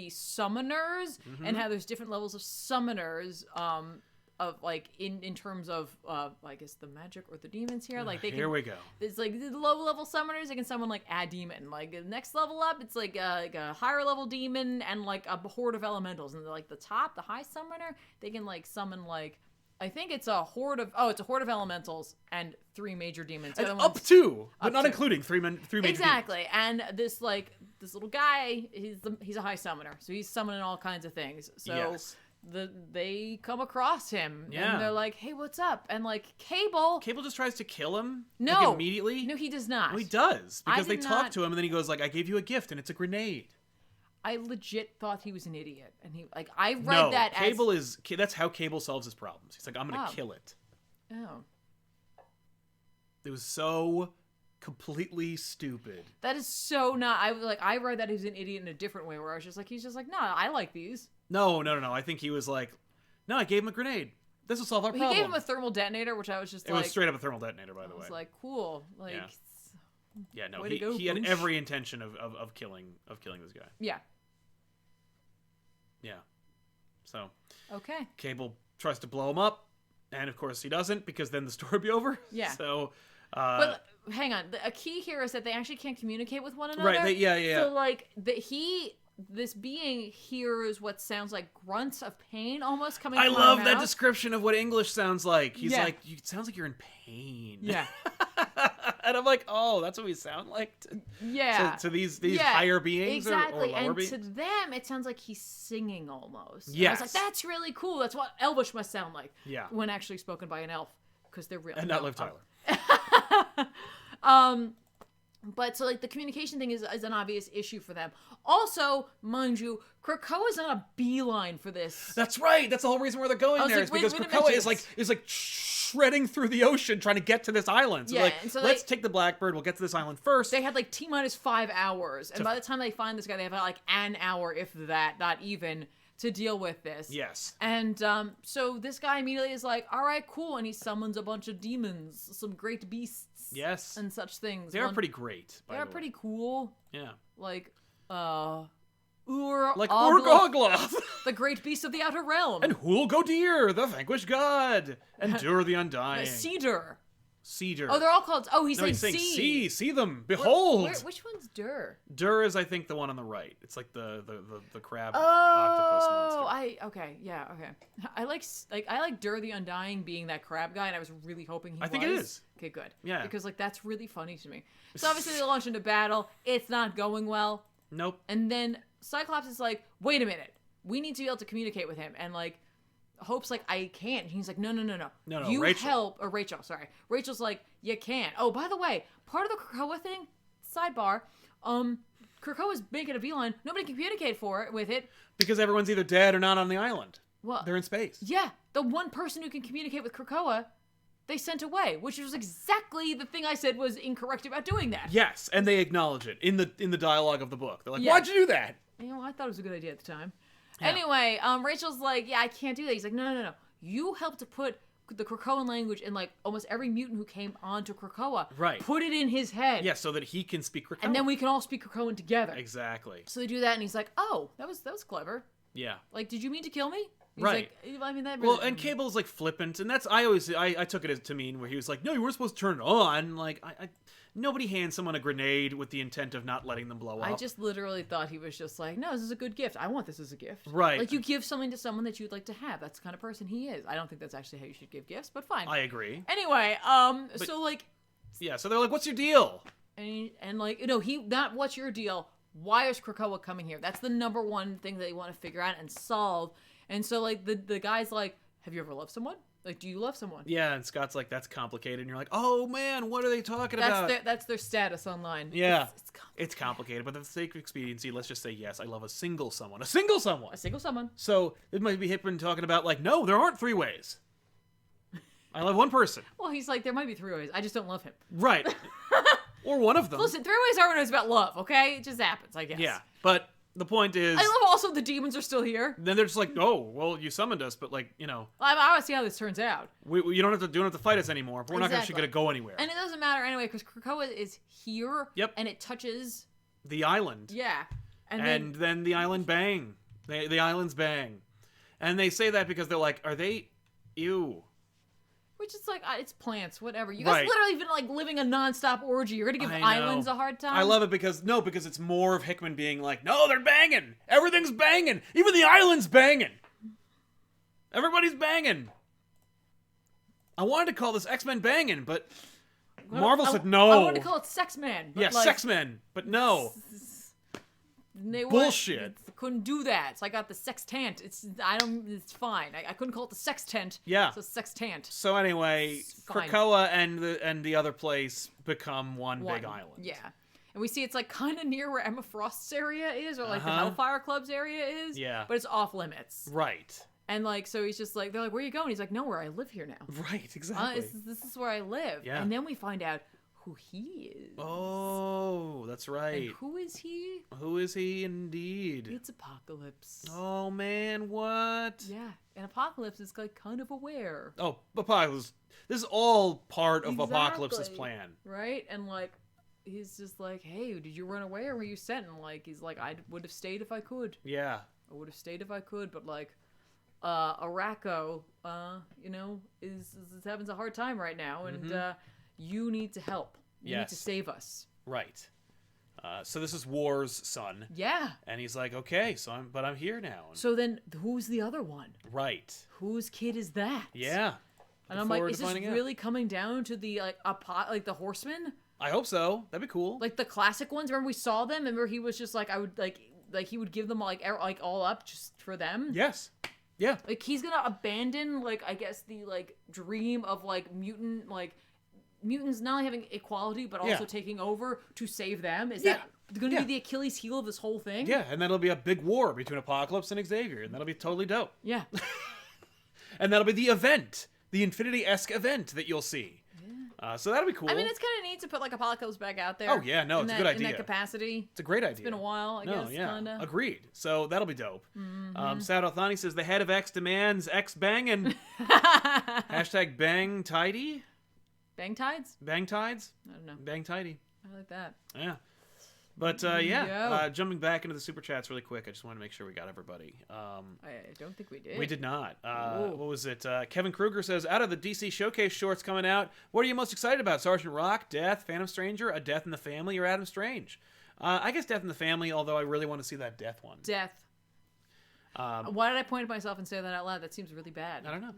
summoners, and how there's different levels of summoners, of in terms of I guess the magic or the demons here, they can, here we go. It's the low level summoners, they can summon a demon. The next level up, it's a higher level demon and a horde of elementals. And the high summoner, they can summon I think it's a horde of elementals and 3 major demons. And up to, but not including three major exactly. Demons. And this this little guy, he's a high summoner, so he's summoning all kinds of things. So. Yes. They come across him, yeah. And they're like, "Hey, what's up?" And Cable just tries to kill him. No, immediately. No, he does not. No, he does because they talk to him, and then he goes "I gave you a gift, and it's a grenade." I legit thought he was an idiot, and I read that. Cable that's how Cable solves his problems. He's "I'm gonna kill it." Oh, it was so completely stupid. That is so not. I read that he was an idiot in a different way, where I was just he's just no, I like these. No. I think he was no, I gave him a grenade. This will solve our problem. He gave him a thermal detonator, which I was just It was straight up a thermal detonator, by the way. I was cool. Yeah, no, he had every intention of killing this guy. Yeah. Yeah. So. Okay. Cable tries to blow him up, and of course he doesn't, because then the story would be over. Yeah. So. But hang on, a key here is that they actually can't communicate with one another. Right. Yeah. So this being hears what sounds like grunts of pain almost coming from I love that description of what English sounds like. He's it sounds like you're in pain. Yeah. And I'm oh, that's what we sound like to these higher beings exactly. or lower beings? And to them, it sounds like he's singing almost. Yes. I was that's really cool. That's what Elvish must sound like. Yeah. When actually spoken by an elf, because they're real. And not Liv Tyler. But so the communication thing is an obvious issue for them. Also, mind you, Krakoa's on a beeline for this. That's right. That's the whole reason why they're going there. Is because Krakoa is shredding through the ocean trying to get to this island. So so let's take the Blackbird. We'll get to this island first. They had T-minus 5 hours, and by the time they find this guy, they have an hour, if that, not even, to deal with this. Yes. And so this guy immediately is all right, cool, and he summons a bunch of demons, some great beasts. Yes. And such things. They are pretty great. They are pretty cool. Yeah. Ur-Ogloth, the great beast of the outer realm. And Hulgodir, the vanquished god. And Dur the Undying. Cedar. Cedar. Oh, they're all called. Oh, he's saying see them. Behold. Which one's Dur? Dur is, I think, the one on the right. It's the crab octopus monster. Okay. I like Dur the Undying being that crab guy, and I was really hoping he was. I think it is. Okay, good. Yeah. Because that's really funny to me. So obviously they launch into battle. It's not going well. Nope. And then Cyclops is wait a minute. We need to be able to communicate with him. And Hope's I can't. He's no. You Rachel. help. Or Rachel, sorry. Rachel's you can't. Oh, by the way, part of the Krakoa thing, sidebar, Krakoa's making a beeline. Nobody can communicate with it. Because everyone's either dead or not on the island. Well, they're in space. Yeah. The one person who can communicate with Krakoa, they sent away, which was exactly the thing I said was incorrect about doing that. Yes, and they acknowledge it in the dialogue of the book. They're like, why'd you do that? I thought it was a good idea at the time. Yeah. Anyway, Rachel's like, I can't do that. He's like, no. You helped to put the Krakoan language in like almost every mutant who came onto Krakoa. Right. Put it in his head. Yeah, so that he can speak Krakoan. And then we can all speak Krakoan together. Exactly. So they do that, and he's like, oh, that was clever. Yeah. Like, did you mean to kill me? He's right. Like, I mean, that really... Well, and Cable's like flippant, and that's I took it to mean where he was like, no, you weren't supposed to turn it on. Like, nobody hands someone a grenade with the intent of not letting them blow up. I just literally thought he was just like, no, this is a good gift. I want this as a gift. Right. Like, you give something to someone that you'd like to have. That's the kind of person he is. I don't think that's actually how you should give gifts, but fine. I agree. Anyway, so like... Yeah, so they're like, what's your deal? And like, not what's your deal. Why is Krakoa coming here? That's the number one thing that they want to figure out and solve. And so, like, the guy's like, have you ever loved someone? Like, do you love someone? Yeah, and Scott's like, that's complicated. And you're like, oh, man, what are they talking about? That's their status online. Yeah. It's complicated. But for the sake of expediency, let's just say, yes, I love a single someone. A single someone! A single someone. So, it might be Hickman talking about, like, no, there aren't 3 ways. I love one person. Well, he's like, there might be 3 ways. I just don't love him. Right. Or one of them. Listen, 3 ways aren't always about love, okay? It just happens, I guess. Yeah, but... The point is... I love also the demons are still here. Then they're just like, oh, well, you summoned us, but like, Well, I want to see how this turns out. You don't have to fight us anymore. But we're not actually going to go anywhere. And it doesn't matter anyway, because Krakoa is here. Yep. And it touches... the island. Yeah. And then the island bang. The islands bang. And they say that because they're like, are they... Ew. Which is like, it's plants, whatever. You guys literally been like living a non-stop orgy. You're going to give islands a hard time? I love it because it's more of Hickman being like, no, they're banging. Everything's banging. Even the island's banging. Everybody's banging. I wanted to call this X-Men banging, but Marvel said no. I wanted to call it Sex Man. Yeah, like, Sex Men, but no. Bullshit. Couldn't do that. So I got the sextant. It's fine. I couldn't call it the sextant. Yeah. So sextant. So anyway, Krakoa and the other place become one big island. Yeah. And we see it's like kind of near where Emma Frost's area is, or like the Hellfire Club's area is. Yeah. But it's off limits. Right. And like, so he's just like, they're like, where are you going? He's like, nowhere. I live here now. Right. Exactly. This is where I live. Yeah. And then we find out who he is. Oh, that's right. And who is he? Who is he indeed? It's Apocalypse. Oh man, what? Yeah, and Apocalypse is like kind of aware. Oh, Apocalypse. This is all part of Apocalypse's plan. Right? And like, he's just like, hey, did you run away or were you sent? And like, he's like, I would have stayed if I could. Yeah. I would have stayed if I could, but like, Araco, is having a hard time right now, and you need to help. You need to save us. Right. So this is War's son. Yeah. And he's like, okay, but I'm here now. So then, who's the other one? Right. Whose kid is that? Yeah. And I'm like, is this really coming down to the like the Horsemen? I hope so. That'd be cool. Like the classic ones. Remember we saw them, and where he was just like, I would like he would give them like all up just for them. Yes. Yeah. Like he's gonna abandon like I guess the like dream of like mutants not only having equality but also taking over to save them. Is that going to be the Achilles heel of this whole thing? Yeah, and that'll be a big war between Apocalypse and Xavier, and that'll be totally dope. Yeah. And that'll be the event, the Infinity-esque event that you'll see. Yeah. So that'll be cool. I mean, it's kind of neat to put like Apocalypse back out there. Oh yeah, no, it's a good idea. In that capacity. It's a great idea. It's been a while, I guess. Yeah. Kinda. Agreed. So that'll be dope. Sad Althani says the head of X demands X banging. Hashtag bang tidy. Bang tides? Bang tides? I don't know. Bang tidy. I like that. Yeah. But, jumping back into the Super Chats really quick, I just want to make sure we got everybody. I don't think we did. We did not. What was it? Kevin Kruger says, out of the DC Showcase shorts coming out, what are you most excited about? Sergeant Rock, Death, Phantom Stranger, A Death in the Family, or Adam Strange? I guess Death in the Family, although I really want to see that Death one. Death. Why did I point at myself and say that out loud? That seems really bad. I don't know.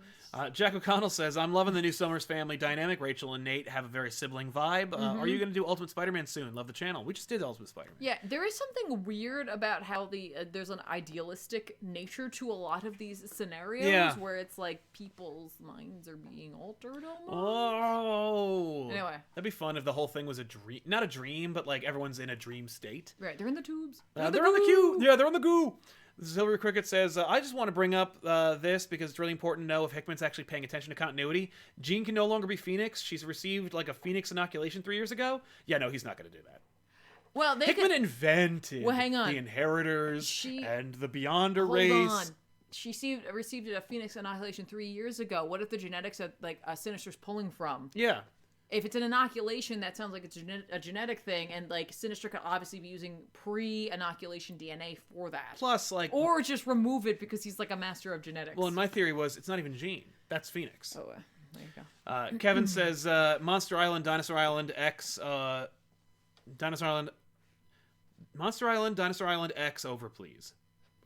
Jack O'Connell says, I'm loving the new Summers family dynamic. Rachel and Nate have a very sibling vibe. Are you going to do Ultimate Spider-Man soon? Love the channel. We just did Ultimate Spider-Man. Yeah, there is something weird about how there's an idealistic nature to a lot of these scenarios where it's like people's minds are being altered almost. Oh. Anyway. That'd be fun if the whole thing was a dream. Not a dream, but like everyone's in a dream state. Right, they're in the tubes. They're on the queue. Yeah, they're on the goo. Silvery Cricket says, I just want to bring up this because it's really important to know if Hickman's actually paying attention to continuity. Jean can no longer be Phoenix. She's received like a Phoenix inoculation 3 years ago. Yeah, no, he's not going to do that. Well, Hickman invented hang on. the Inheritors and the Beyonder race. Hold on. She received a Phoenix inoculation 3 years ago. What if the genetics that like Sinister's pulling from? Yeah. If it's an inoculation, that sounds like it's a genetic thing, and like Sinister could obviously be using pre-inoculation DNA for that. Plus, like, or just remove it because he's like a master of genetics. Well, and my theory was it's not even Jean. That's Phoenix. Oh, there you go. Kevin says Monster Island, Dinosaur Island X, Dinosaur Island X over, please.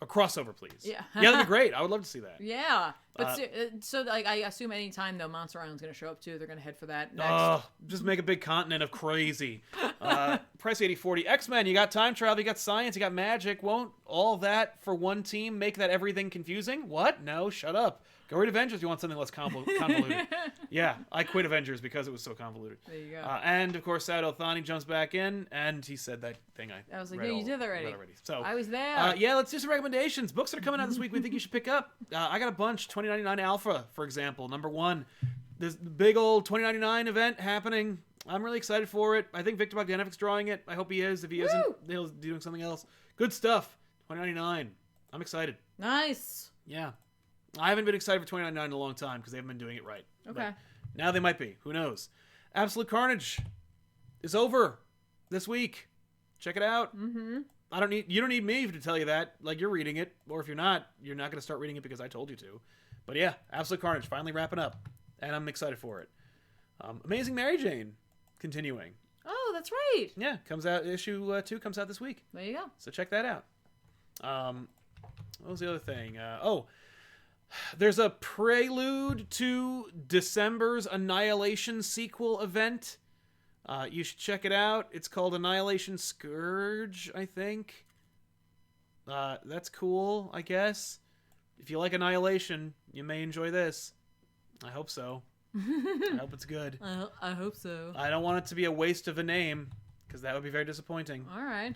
A crossover, please. Yeah. Yeah, that'd be great. I would love to see that. Yeah. But so like, I assume any time, though, Monster Island's going to show up, too. They're going to head for that next. Just make a big continent of crazy. Price 8040. X-Men, you got time travel, you got science, you got magic. Won't all that for one team make that everything confusing? What? No, shut up. Go read Avengers if you want something less convoluted. Yeah, I quit Avengers because it was so convoluted. There you go. And, of course, Sado Thani jumps back in, and he said that thing I was like, yeah, you did that already. So, I was there. Yeah, let's do some recommendations. Books that are coming out this week we think you should pick up. I got a bunch. 2099 Alpha, for example, #1. This big old 2099 event happening. I'm really excited for it. I think Victor Bogdanovic's drawing it. I hope he is. If he isn't, he'll be doing something else. Good stuff. 2099. I'm excited. Nice. Yeah. I haven't been excited for 2099 in a long time because they haven't been doing it right. Okay. But now they might be. Who knows? Absolute Carnage is over this week. Check it out. Mm-hmm. You don't need me to tell you that. Like, you're reading it. Or if you're not going to start reading it because I told you to. But yeah, Absolute Carnage finally wrapping up. And I'm excited for it. Amazing Mary Jane continuing. Oh, that's right. Yeah, comes out. Issue 2 comes out this week. There you go. So check that out. What was the other thing? There's a prelude to December's Annihilation sequel event. You should check it out. It's called Annihilation Scourge, I think. That's cool, I guess. If you like Annihilation, you may enjoy this. I hope so. I hope it's good. I hope so. I don't want it to be a waste of a name, because that would be very disappointing. All right.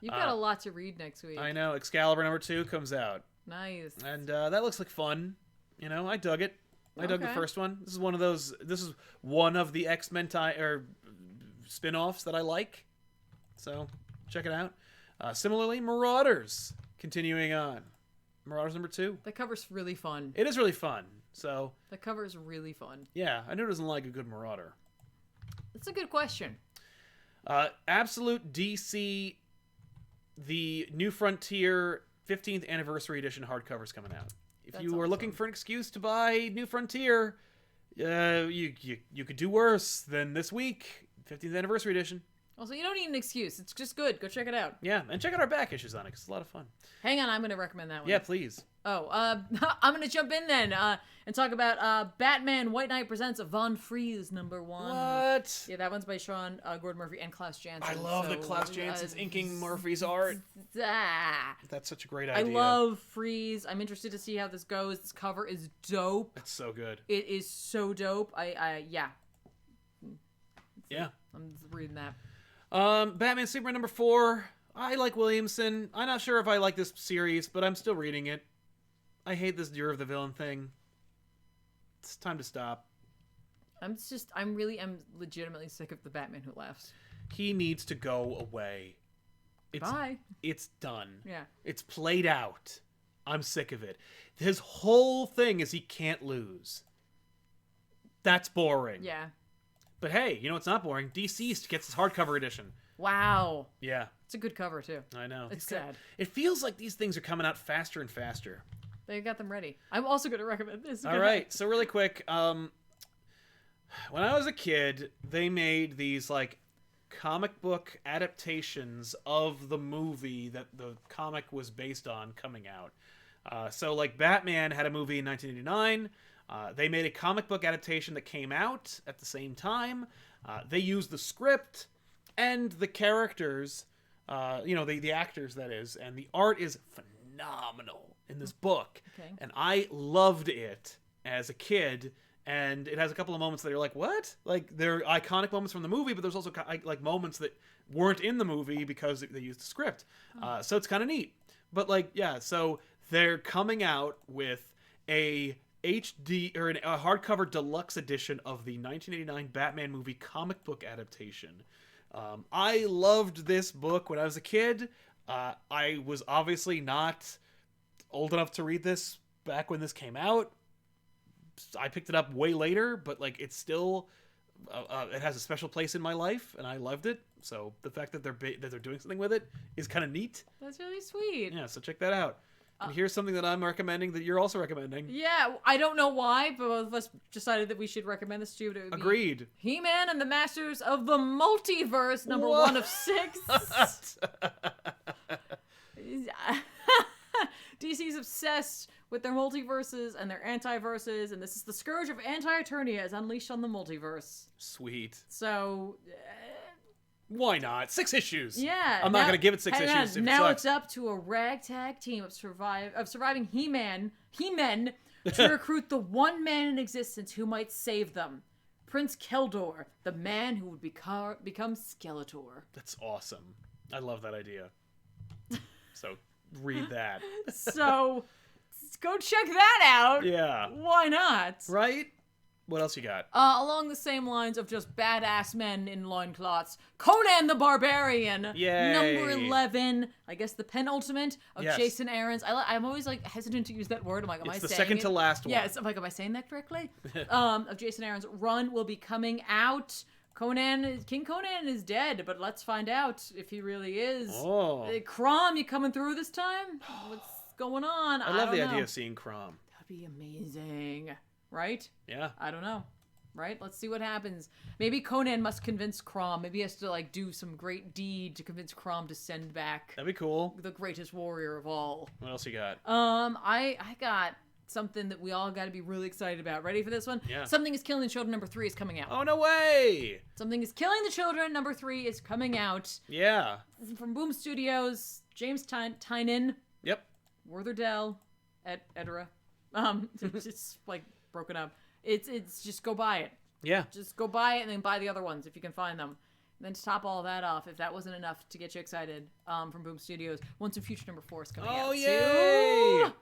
You've got a lot to read next week. I know. Excalibur number 2 comes out. Nice. And that looks like fun. You know, I dug it. I dug the first one. This is one of those. This is one of the X-Men spin-offs that I like. So check it out. Similarly, Marauders continuing on. Marauders number 2. The cover's really fun. It is really fun. So the cover is really fun. Yeah, I know who doesn't like a good Marauder. That's a good question. Absolute DC, the New Frontier 15th Anniversary Edition hardcover's coming out. If you are looking for an excuse to buy New Frontier, you could do worse than this week, 15th Anniversary Edition. Also, you don't need an excuse. It's just good. Go check it out. Yeah, and check out our back issues on it, 'cause it's a lot of fun. Hang on, I'm going to recommend that one. Yeah, please. Oh, I'm going to jump in then and talk about Batman White Knight Presents Von Fries #1. What? Yeah, that one's by Sean Gordon Murphy and Klaus Janson. I love that Klaus Janson's inking Murphy's art. That's such a great idea. I love Fries. I'm interested to see how this goes. This cover is dope. It's so good. It is so dope. Yeah. I'm reading that. Batman Superman #4. I like Williamson. I'm not sure if I like this series, but I'm still reading it. I hate this Year of the Villain thing. It's time to stop. I'm legitimately sick of the Batman Who Laughs. He needs to go away. Bye. It's done. Yeah. It's played out. I'm sick of it. His whole thing is he can't lose. That's boring. Yeah. But hey, you know what's not boring? Deceased gets his hardcover edition. Wow. Yeah. It's a good cover, too. I know. It's sad. It feels like these things are coming out faster and faster. They got them ready. I'm also going to recommend this. All right. So really quick, when I was a kid, they made these like comic book adaptations of the movie that the comic was based on coming out. So like Batman had a movie in 1989. They made a comic book adaptation that came out at the same time. They used the script and the characters, the actors, that is, and the art is phenomenal in this book. Okay. And I loved it as a kid, and it has a couple of moments that are like, what? Like, they're iconic moments from the movie, but there's also like moments that weren't in the movie because they used the script. So it's kind of neat. But like, yeah, so they're coming out with a HD or a hardcover deluxe edition of the 1989 Batman movie comic book adaptation. I loved this book when I was a kid. I was obviously not old enough to read this back when this came out. I picked it up way later, but like it's still it has a special place in my life, and I loved it. So the fact that they're doing something with it is kind of neat. That's really sweet. Yeah, so check that out. And here's something that I'm recommending that you're also recommending. Yeah, I don't know why, but both of us decided that we should recommend this to you. Agreed. He-Man and the Masters of the Multiverse, number 1 of 6. DC's obsessed with their multiverses and their anti-verses, and this is the scourge of anti-Eternia as unleashed on the multiverse. Sweet. So... why not? 6 issues. Yeah. I'm not going to give it 6 issues. Now it's up to a ragtag team of surviving He-Men to recruit the one man in existence who might save them. Prince Keldor, the man who would become Skeletor. That's awesome. I love that idea. So read that. So go check that out. Yeah. Why not? Right? What else you got? Along the same lines of just badass men in loincloths, Conan the Barbarian. Yay. Number 11. I guess the penultimate of Yes. Jason Aaron's. I'm always like hesitant to use that word. I'm like, am I saying it? It's the second to last one. Yes. I'm like, am I saying that correctly? Of Jason Aaron's run will be coming out. King Conan is dead, but let's find out if he really is. Oh. Crom, you coming through this time? What's going on? I love the idea of seeing Crom. That'd be amazing. Right? Yeah. I don't know. Right? Let's see what happens. Maybe Conan must convince Crom. Maybe he has to like do some great deed to convince Crom to send back. That'd be cool. The greatest warrior of all. What else you got? I got something that we all got to be really excited about. Ready for this one? Yeah. Something is Killing the Children number 3 is coming out. Oh, no way! Something is Killing the Children number 3 is coming out. Yeah. This is from Boom Studios. James Tynan. Yep. Werther Dell. Edera. It's like broken up. It's just go buy it. Yeah. Just go buy it and then buy the other ones if you can find them. And then to top all that off, if that wasn't enough to get you excited, from Boom Studios, Once and Future number 4 is coming out. Oh, yay! Too.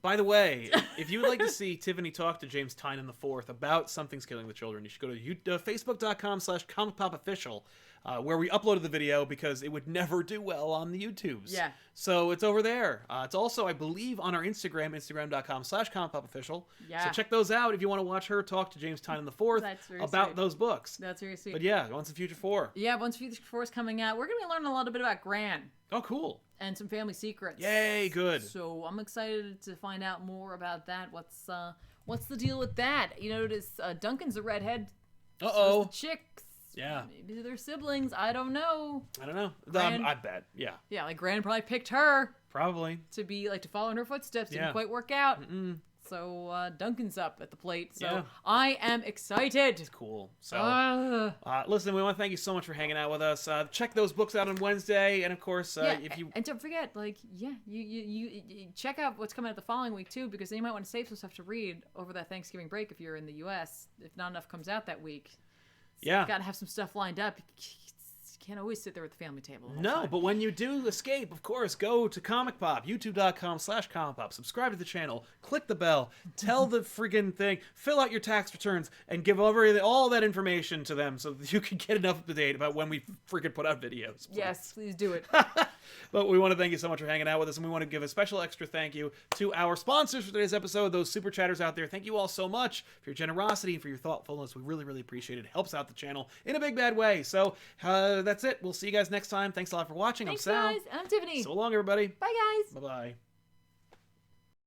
By the way, if you would like to see Tiffany talk to James Tynan IV about Something's Killing the Children, you should go to facebook.com/ComicPOPofficial, where we uploaded the video because it would never do well on the YouTubes. Yeah. So it's over there. It's also, I believe, on our Instagram, instagram.com/ComicPOPofficial. Yeah. So check those out if you want to watch her talk to James Tynan IV about those books. That's very sweet. But yeah, Once and Future 4. Yeah, Once and Future 4 is coming out. We're going to be learning a little bit about Gran. Oh, cool. And some family secrets. Yay, good. So I'm excited to find out more about that. What's the deal with that? You notice Duncan's a redhead. Uh-oh. So the chicks. Yeah. Maybe they're siblings. I don't know. I bet. Yeah. Yeah, like Gran probably picked her. Probably. To follow in her footsteps. Didn't quite work out. Mm-mm. So Duncan's up at the plate. So yeah. I am excited. It's cool. So listen, we want to thank you so much for hanging out with us. Check those books out on Wednesday, and of course, if you and don't forget, you check out what's coming out the following week too, because then you might want to save some stuff to read over that Thanksgiving break if you're in the U.S. If not enough comes out that week. So you got to have some stuff lined up. You can't always sit there at the family table. No, but when you do escape, of course, go to ComicPOP, youtube.com/ComicPOP, subscribe to the channel, click the bell, tell the friggin' thing, fill out your tax returns, and give over all that information to them so that you can get enough up to date about when we friggin' put out videos. Please. Yes, please do it. But we want to thank you so much for hanging out with us, and we want to give a special extra thank you to our sponsors for today's episode, those super chatters out there. Thank you all so much for your generosity and for your thoughtfulness. We really, really appreciate it. It helps out the channel in a big, bad way. So that's it. We'll see you guys next time. Thanks a lot for watching. Thanks, I'm Sal. guys. I'm Tiffany. So long, everybody. Bye, guys. Bye-bye.